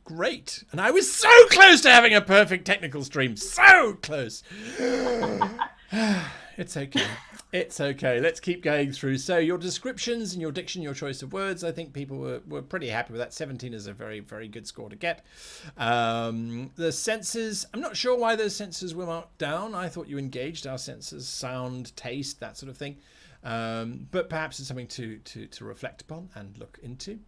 Great. And I was so close to having a perfect technical stream. So close. It's okay. It's okay. Let's keep going through. So your descriptions and your diction, your choice of words, I think people were pretty happy with that. 17 is a very, very good score to get. The senses, I'm not sure why those senses were marked down. I thought you engaged our senses, sound, taste, that sort of thing. But perhaps it's something to reflect upon and look into.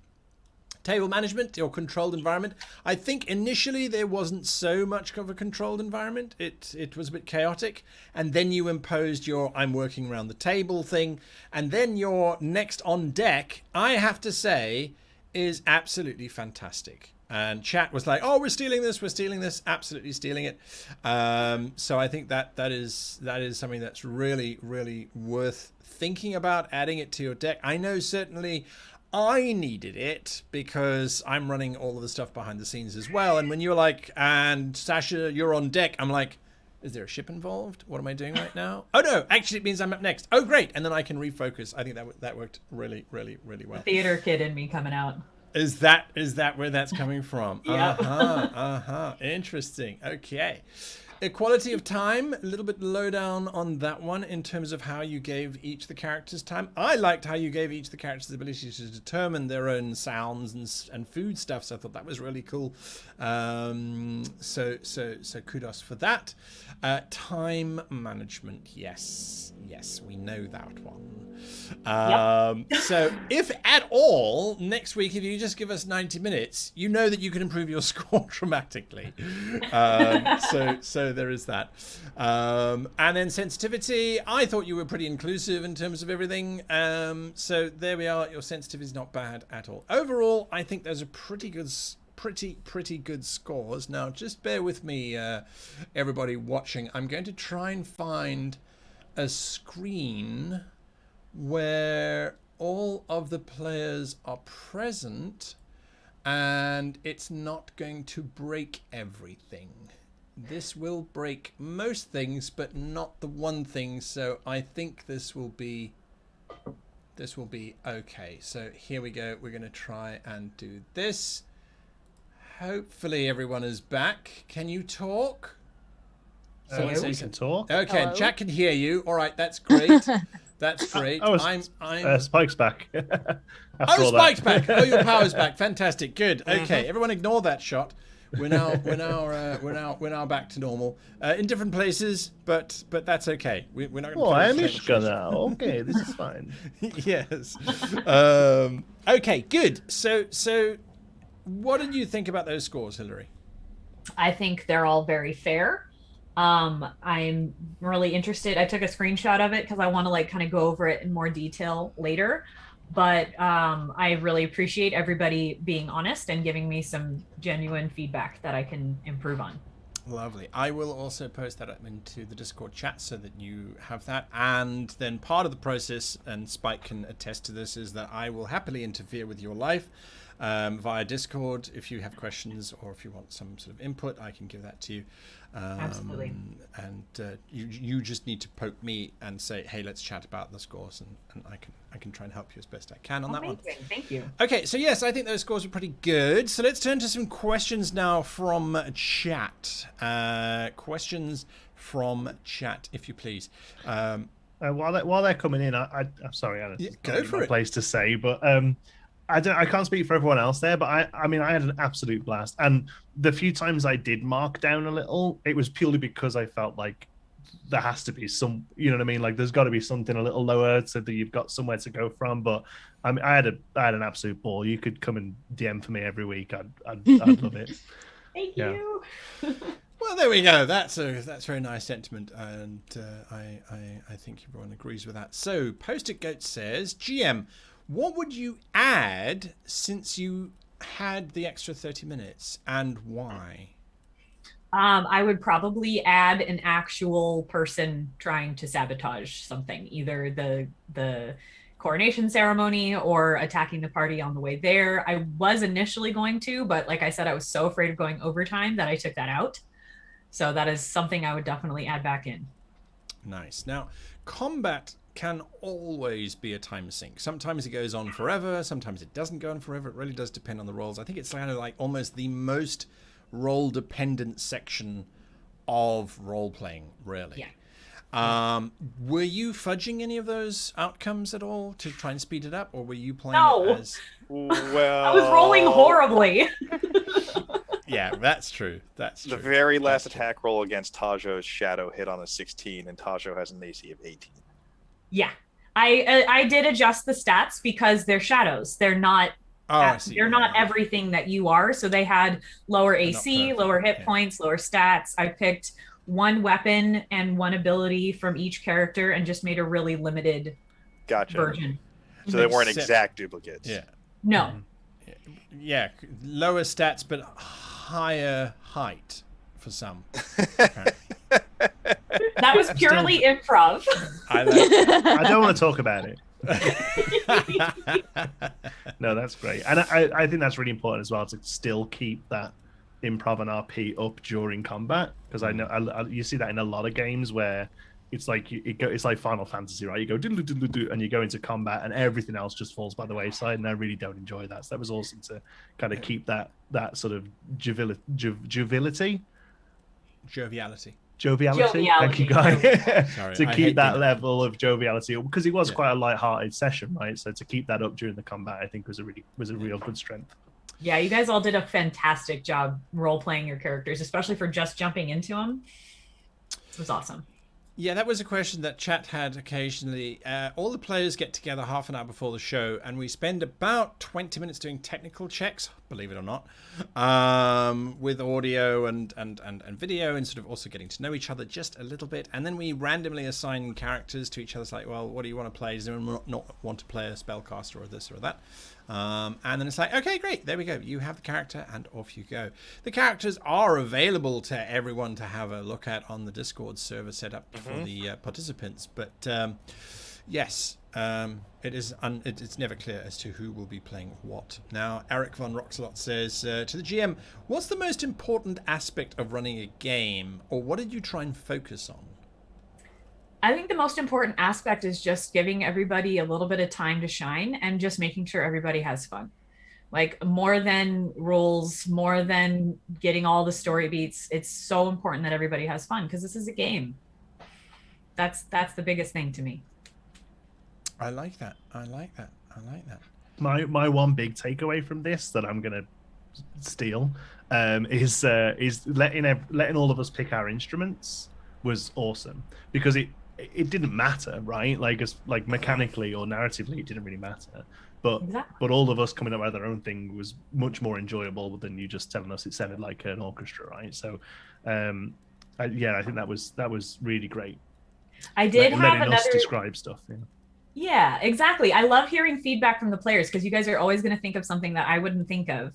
Table management or controlled environment. I think initially there wasn't so much of a controlled environment. It was a bit chaotic. And then you imposed your I'm working around the table thing. And then your next on deck, I have to say, is absolutely fantastic. And chat was like, oh, we're stealing this, absolutely stealing it. So I think that is something that's really, really worth thinking about, adding it to your deck. I know certainly I needed it because I'm running all of the stuff behind the scenes as well. And when you're like, and Sasha, you're on deck, I'm like, is there a ship involved? What am I doing right now? Oh no, actually it means I'm up next. Oh great, and then I can refocus. I think that worked really, really, really well. The theater kid in me coming out. Is that where that's coming from? Yeah. Interesting. Okay. Equality of time, a little bit low down on that one in terms of how you gave each the characters time. I liked how you gave each the characters the ability to determine their own sounds and food stuff, so I thought that was really cool. So kudos for that. Time management, yes, we know that one. So if at all, next week, if you just give us 90 minutes, you know that you can improve your score dramatically. So there is that. And then sensitivity, I thought you were pretty inclusive in terms of everything. So there we are. Your sensitivity is not bad at all. Overall, I think those are pretty good scores. Now, just bear with me, everybody watching. I'm going to try and find a screen where all of the players are present and it's not going to break everything. This will break most things, but not the one thing. So I think this will be okay. So here we go. We're going to try and do this. Hopefully everyone is back. Can you talk? We can talk. Okay, Hello? Jack can hear you. All right, that's great. That's great. Spike's back. Spike's back. Oh, your power's back. Fantastic. Good. Okay, everyone, ignore that shot. We're now back to normal. In different places, but that's okay. We're not going to. Oh, I'm Ishka now. Okay, this is fine. Yes. Okay. Good. So, what did you think about those scores, Hillary? I think they're all very fair. I'm really interested. I took a screenshot of it because I want to kind of go over it in more detail later. But I really appreciate everybody being honest and giving me some genuine feedback that I can improve on. Lovely. I will also post that up into the Discord chat so that you have that. And then part of the process, and Spike can attest to this, is that I will happily interfere with your life via Discord. If you have questions or if you want some sort of input, I can give that to you. Absolutely. And you just need to poke me and say, hey, let's chat about the scores, and I can try and help you as best I can on that one. Thank you. Okay, so yes, I think those scores are pretty good. So let's turn to some questions now from chat. Questions from chat, if you please. While they're coming in, I'm sorry, Anna. Yeah, go for it. Place to say, but I can't speak for everyone else there, but I mean, I had an absolute blast. And the few times I did mark down a little, it was purely because I felt like there has to be some, you know what I mean? Like there's got to be something a little lower so that you've got somewhere to go from. But I mean, I had an absolute ball. You could come and DM for me every week. I'd love it. Thank you. Well, there we go. That's very nice sentiment, and I think everyone agrees with that. So, Post-it Goat says, GM, what would you add since you had the extra 30 minutes, and why? I would probably add an actual person trying to sabotage something, either the coronation ceremony or attacking the party on the way there. I was initially going to, but like I said, I was so afraid of going overtime that I took that out. So that is something I would definitely add back in. Nice. Now, combat can always be a time sink. Sometimes it goes on forever. Sometimes it doesn't go on forever. It really does depend on the roles. I think it's kind of like almost the most role-dependent section of role-playing, really. Yeah. Were you fudging any of those outcomes at all to try and speed it up, or were you playing No. it as... Well, I was rolling horribly. Yeah, that's true. That's true. The very last attack roll against Tajo's shadow hit on a 16, and Tajo has an AC of 18. Yeah. I did adjust the stats because they're shadows. They're not they're not everything that you are. So they had lower AC, lower hit points, lower stats. I picked one weapon and one ability from each character and just made a really limited version. So they weren't exact duplicates. Yeah. No. Yeah, lower stats but higher height for some. That was purely improv. I don't want to talk about it. No, that's great. And I think that's really important as well, to still keep that improv and RP up during combat, because I know you see that in a lot of games where it's like it's like Final Fantasy, right? You go and you go into combat and everything else just falls by the wayside, and I really don't enjoy that. So that was awesome to kind of keep that sort of joviality. Joviality. Thank you, Guy. Sorry, To I keep hate that being- level of joviality, because it was Yeah. quite a light-hearted session, right? So to keep that up during the combat, I think was a real good strength. Yeah, you guys all did a fantastic job role playing your characters, especially for just jumping into them. It was awesome. Yeah, that was a question that chat had occasionally. All the players get together half an hour before the show, and we spend about 20 minutes doing technical checks, believe it or not, with audio and video, and sort of also getting to know each other just a little bit. And then we randomly assign characters to each other. It's like, well, what do you want to play? Does anyone not want to play a spellcaster or this or that? And then it's like, okay, great, there we go. You have the character, and off you go. The characters are available to everyone to have a look at on the Discord server set up for the participants. But yes, it's never clear as to who will be playing what. Now, Eric von Roxalot says to the GM, what's the most important aspect of running a game, or what did you try and focus on? I think the most important aspect is just giving everybody a little bit of time to shine and just making sure everybody has fun. Like, more than rules, more than getting all the story beats, it's so important that everybody has fun because this is a game. That's the biggest thing to me. I like that. My one big takeaway from this that I'm gonna steal is letting all of us pick our instruments was awesome, because it didn't matter, right? Like mechanically or narratively, it didn't really matter. But Exactly. but all of us coming up with our own thing was much more enjoyable than you just telling us it sounded like an orchestra, right? So, I think that was really great. I did have letting us another. describe stuff. Yeah. Yeah, exactly. I love hearing feedback from the players because you guys are always going to think of something that I wouldn't think of.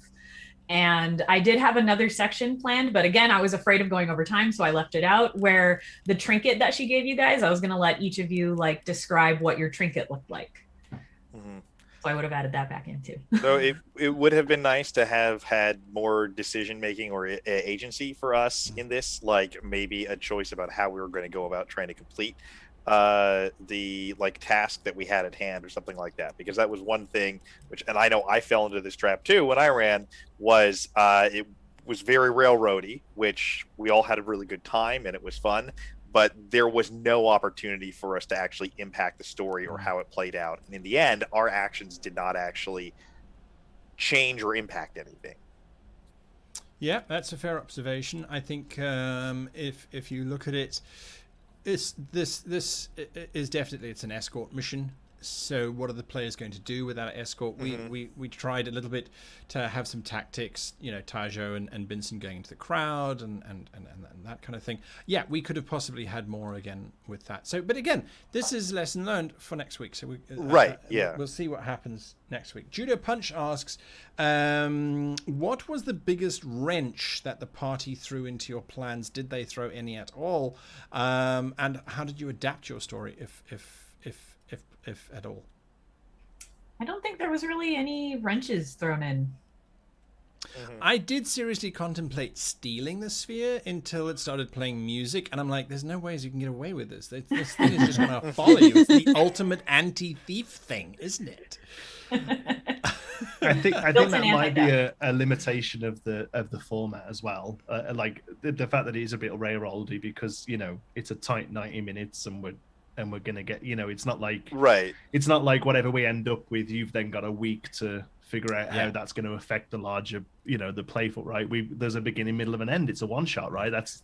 And I did have another section planned, but again, I was afraid of going over time, so I left it out, where the trinket that she gave you guys, I was going to let each of you like describe what your trinket looked like. So I would have added that back in too. So it would have been nice to have had more decision making or agency for us in this, like maybe a choice about how we were going to go about trying to complete the like task that we had at hand or something like that, because that was one thing which, and I know I fell into this trap too when I ran, was it was very railroady, which we all had a really good time and it was fun, but there was no opportunity for us to actually impact the story or how it played out, and in the end our actions did not actually change or impact anything. Yeah, that's a fair observation. I think if you look at it, this is definitely, it's an escort mission. So what are the players going to do with that escort? We tried a little bit to have some tactics, Tajo and Benson going into the crowd and that kind of thing. Yeah, we could have possibly had more again with that. So, but again, this is lesson learned for next week. So we'll see what happens next week. Judo Punch asks, what was the biggest wrench that the party threw into your plans? Did they throw any at all? And how did you adapt your story, if at all? I don't think there was really any wrenches thrown in. I did seriously contemplate stealing the sphere until it started playing music, and I'm like, there's no ways you can get away with this. This thing is just going to follow you. It's the ultimate anti-thief thing, isn't it? I think that might be a limitation of the format as well. Like the fact that it is a bit railroady, because it's a tight 90 minutes and we're gonna get, it's not like it's not like whatever we end up with, you've then got a week to figure out how that's going to affect the larger, the playful, right? There's a beginning, middle, of an end. It's a one shot, right? That's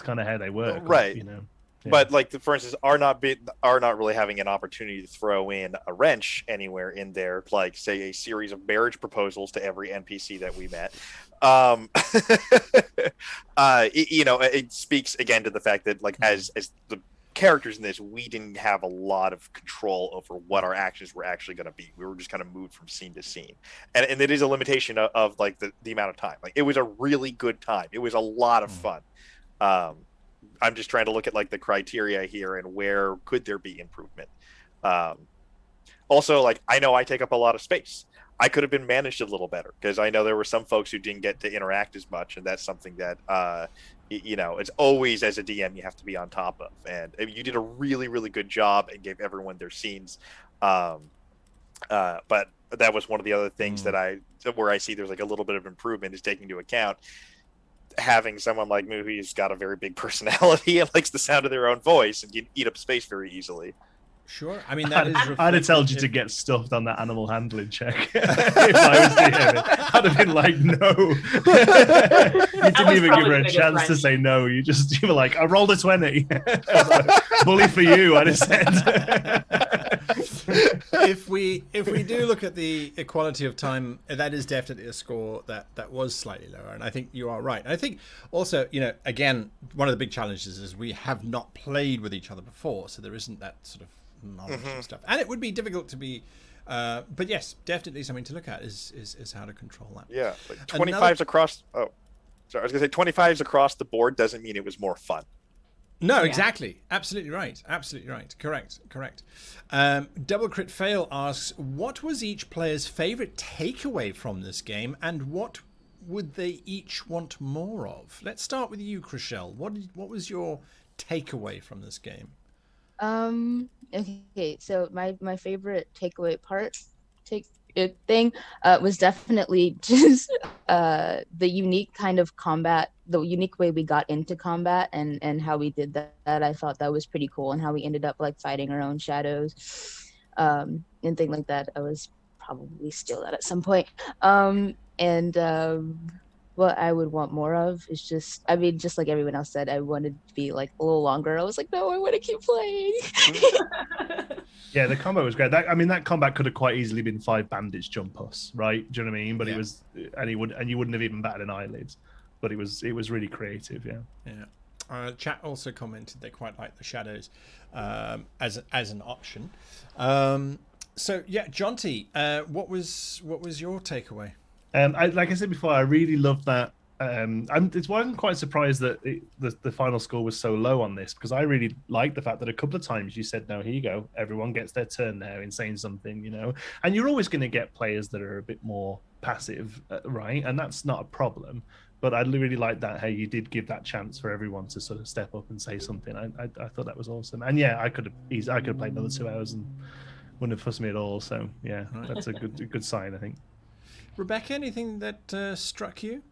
kind of how they work, right? Yeah. But like, for instance, are not really having an opportunity to throw in a wrench anywhere in there, like say a series of marriage proposals to every NPC that we met. It speaks again to the fact that, like, as the characters in this, we didn't have a lot of control over what our actions were actually going to be. We were just kind of moved from scene to scene, and it is a limitation of like the amount of time. Like, it was a really good time. It was a lot of fun. I'm just trying to look at like the criteria here and where could there be improvement. Also, like, I know I take up a lot of space. I could have been managed a little better, because I know there were some folks who didn't get to interact as much, and that's something that it's always, as a DM, you have to be on top of. And you did a really, really good job and gave everyone their scenes. But that was one of the other things that where I see there's like a little bit of improvement, is taking into account having someone like me who's got a very big personality and likes the sound of their own voice and can eat up space very easily. Sure. I mean, that is. I'd have told you to get stuffed on that animal handling check. If I was DM, I'd have been like, no. You didn't even give her a chance to say no. You were like, I rolled a 20. Bully for you, I'd have said. If we do look at the equality of time, that is definitely a score that was slightly lower, and I think you are right. And I think also, again, one of the big challenges is we have not played with each other before, so there isn't that sort of knowledge and stuff, and it would be difficult to be. But yes, definitely something to look at is how to control that. Yeah, like 25s across. Oh, sorry, I was gonna say 25s across the board doesn't mean it was more fun. No, exactly. Absolutely right. Absolutely right. Correct. Double Crit Fail asks, what was each player's favorite takeaway from this game, and what would they each want more of? Let's start with you, Chriselle. What was your takeaway from this game? Okay, so my favorite takeaway thing was definitely just the unique kind of combat, the unique way we got into combat and how we did that. I thought that was pretty cool, and how we ended up like fighting our own shadows and things like that. I was probably steal that at some point. What I would want more of is just like everyone else said, I wanted to be like a little longer. I was like, no, I want to keep playing. Yeah, the combat was great. That combat could have quite easily been 5 bandits jump us, right? Do you know what I mean? But it was, and you wouldn't have even batted an eyelid. But it was really creative, yeah. Yeah. Chat also commented they quite like the shadows as an option. So yeah, Jonty, what was your takeaway? Like I said before, I really loved that. It's why I'm quite surprised that the final score was so low on this, because I really liked the fact that a couple of times you said, no, here you go, everyone gets their turn now in saying something, and you're always going to get players that are a bit more passive, right? And that's not a problem. But I really like that, hey, you did give that chance for everyone to sort of step up and say something. I thought that was awesome. And yeah, I could have played another 2 hours and wouldn't have fussed me at all. So yeah, that's a good sign, I think. Rebecca, anything that struck you?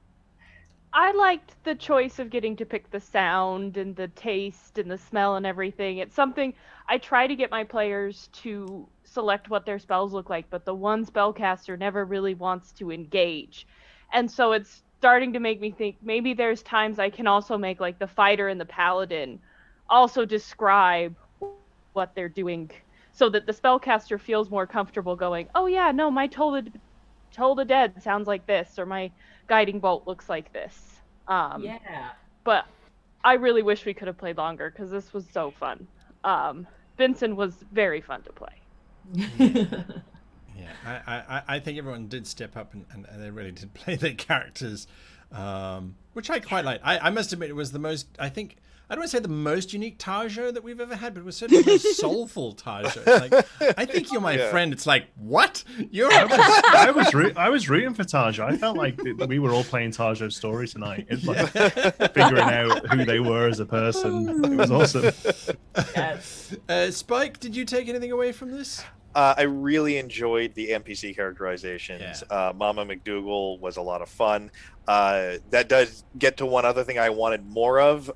I liked the choice of getting to pick the sound and the taste and the smell and everything. It's something I try to get my players to select what their spells look like, but the one spellcaster never really wants to engage. And so it's starting to make me think maybe there's times I can also make like the fighter and the paladin also describe what they're doing, so that the spellcaster feels more comfortable going, oh yeah, no, my Toll the Dead sounds like this, or my Guiding Bolt looks like this. But I really wish we could have played longer, because this was so fun. Vincent was very fun to play. Yeah, I think everyone did step up and they really did play their characters, which I quite like. I must admit it was the most, I think, I don't want to say the most unique Tajo that we've ever had, but it was certainly the most soulful Tajo. It's like, I think you're my friend. It's like, what? I was rooting for Tajo. I felt like we were all playing Tajo's story tonight. It's like figuring out who they were as a person. It was awesome. Yes. Spike, did you take anything away from this? I really enjoyed the NPC characterizations. Yeah. Mama McDougal was a lot of fun. That does get to one other thing I wanted more of,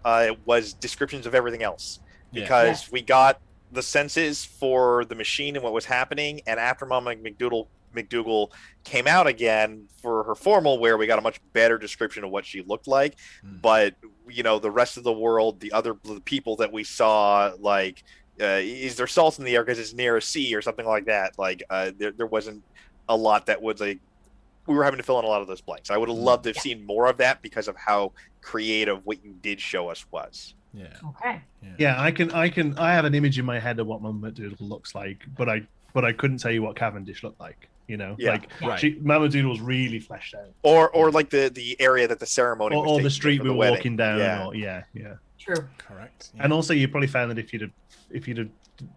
was descriptions of everything else. Because we got the senses for the machine and what was happening, and after Mama McDougal came out again for her formal wear, we got a much better description of what she looked like. But, the rest of the world, the people that we saw, like... is there salt in the air because it's near a sea or something like that? Like there wasn't a lot that would, like, we were having to fill in a lot of those blanks. I would have loved to have seen more of that because of how creative what you did show us was. Yeah. Okay. Yeah, I have an image in my head of what Mama Doodle looks like, but I couldn't tell you what Cavendish looked like. Mama Doodle was really fleshed out. Or like the area that the ceremony was or the street we were wedding. walking down. Yeah. True. Correct. And also, you probably found that if you'd have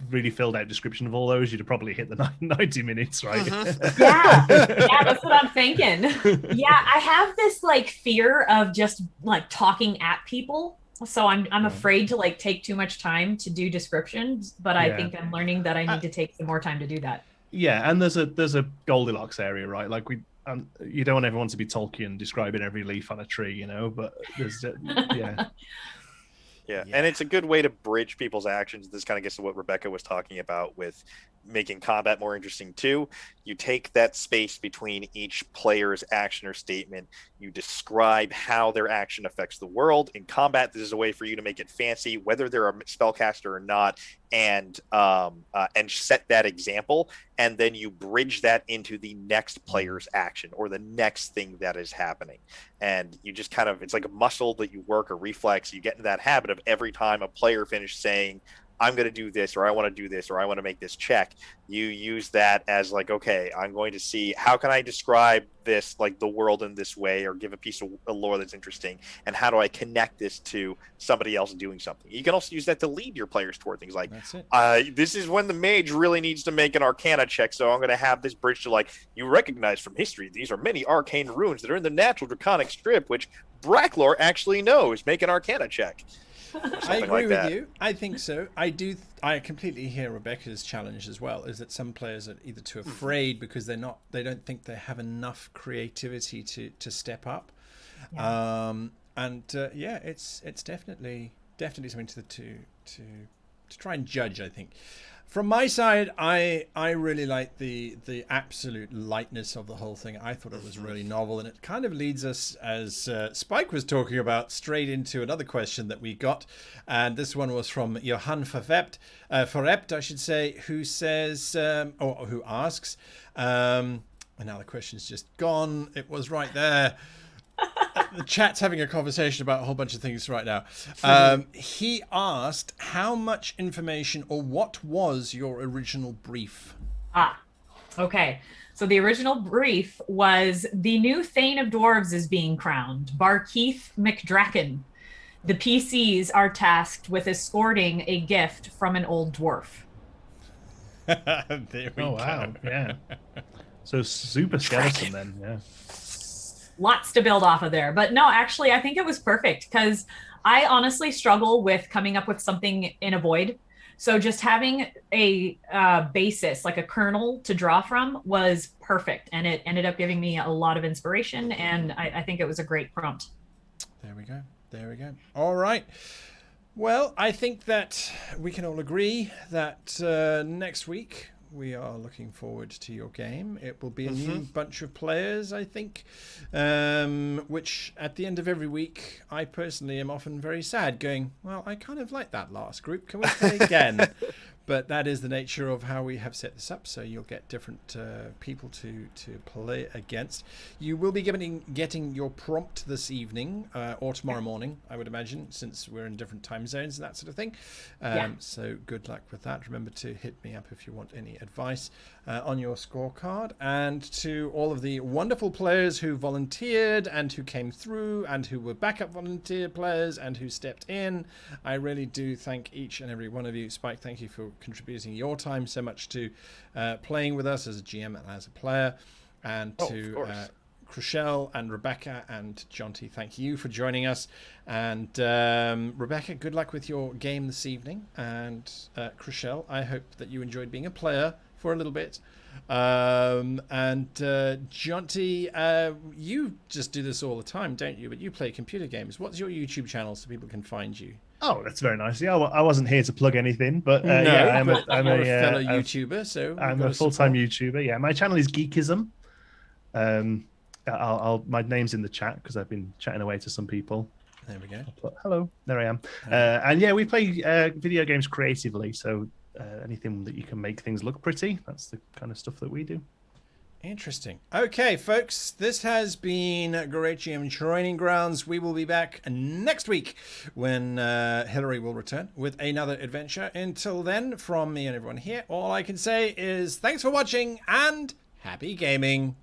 really filled out description of all those, you'd have probably hit the 90 minutes, right? Yeah, that's what I'm thinking. Yeah, I have this like fear of just like talking at people, so I'm afraid to like take too much time to do descriptions. But I think I'm learning that I need to take some more time to do that. Yeah, and there's a Goldilocks area, right? Like you don't want everyone to be Tolkien describing every leaf on a tree, you know. But there's yeah. Yeah, and it's a good way to bridge people's actions. This kind of gets to what Rebecca was talking about with making combat more interesting too. You take that space between each player's action or statement, you describe how their action affects the world. In combat, this is a way for you to make it fancy, whether they're a spellcaster or not, and set that example, and then you bridge that into the next player's action or the next thing that is happening. And you just kind of, it's like a muscle that you work, a reflex. You get in that habit of every time a player finishes saying, I'm going to do this, or I want to do this, or I want to make this check, you use that as like, okay, I'm going to see how can I describe this, like the world in this way, or give a piece of lore that's interesting, and how do I connect this to somebody else doing something. You can also use that to lead your players toward things like, this is when the mage really needs to make an arcana check, so I'm going to have this bridge to, like, you recognize from history, these are many arcane runes that are in the natural draconic strip, which Bracklor actually knows. Make an arcana check. I agree with you. I think so. I completely hear Rebecca's challenge as well. Is that some players are either too afraid because they don't think they have enough creativity to step up. Yeah. It's definitely something to try and judge, I think. From my side, I really like the absolute lightness of the whole thing. I thought it was really novel, and it kind of leads us, as Spike was talking about, straight into another question that we got. And this one was from Johan Verrept, I should say, who says, or who asks, and now the question's just gone. It was right there. The chat's having a conversation about a whole bunch of things right now. He asked, how much information, or what was your original brief? Okay. So the original brief was the new Thane of Dwarves is being crowned, Barkeith McDraken. The PCs are tasked with escorting a gift from an old dwarf. There we go. Wow, yeah. So super skeleton then, yeah. Lots to build off of there. But no, actually, I think it was perfect because I honestly struggle with coming up with something in a void. So just having a basis, like a kernel to draw from, was perfect. And it ended up giving me a lot of inspiration. And I think it was a great prompt. There we go. All right. Well, I think that we can all agree that next week we are looking forward to your game. It will be a new bunch of players, I think, which at the end of every week, I personally am often very sad going, well, I kind of like that last group. Can we play again? But that is the nature of how we have set this up. So you'll get different people to play against. You will be getting your prompt this evening or tomorrow morning, I would imagine, since we're in different time zones and that sort of thing. So good luck with that. Remember to hit me up if you want any advice on your scorecard. And to all of the wonderful players who volunteered and who came through and who were backup volunteer players and who stepped in, I really do thank each and every one of you. Spike, thank you for contributing your time so much to playing with us as a GM and as a player, and to Crushell and Rebecca and Jonty, thank you for joining us. And Rebecca, good luck with your game this evening, and Crushell, I hope that you enjoyed being a player for a little bit. And Jonty, you just do this all the time, don't you? But you play computer games. What's your YouTube channel so people can find you? Oh, that's very nice. Yeah, I wasn't here to plug anything, but no, yeah, I'm a fellow YouTuber. So I'm a full-time YouTuber. Yeah, my channel is Geekism. My name's in the chat because I've been chatting away to some people. There we go. Hello, there I am. And yeah, we play video games creatively. So anything that you can make things look pretty, that's the kind of stuff that we do. Interesting. Okay, folks, this has been Great GM Training Grounds. We will be back next week when Hillary will return with another adventure. Until then, from me and everyone here, all I can say is thanks for watching and happy gaming.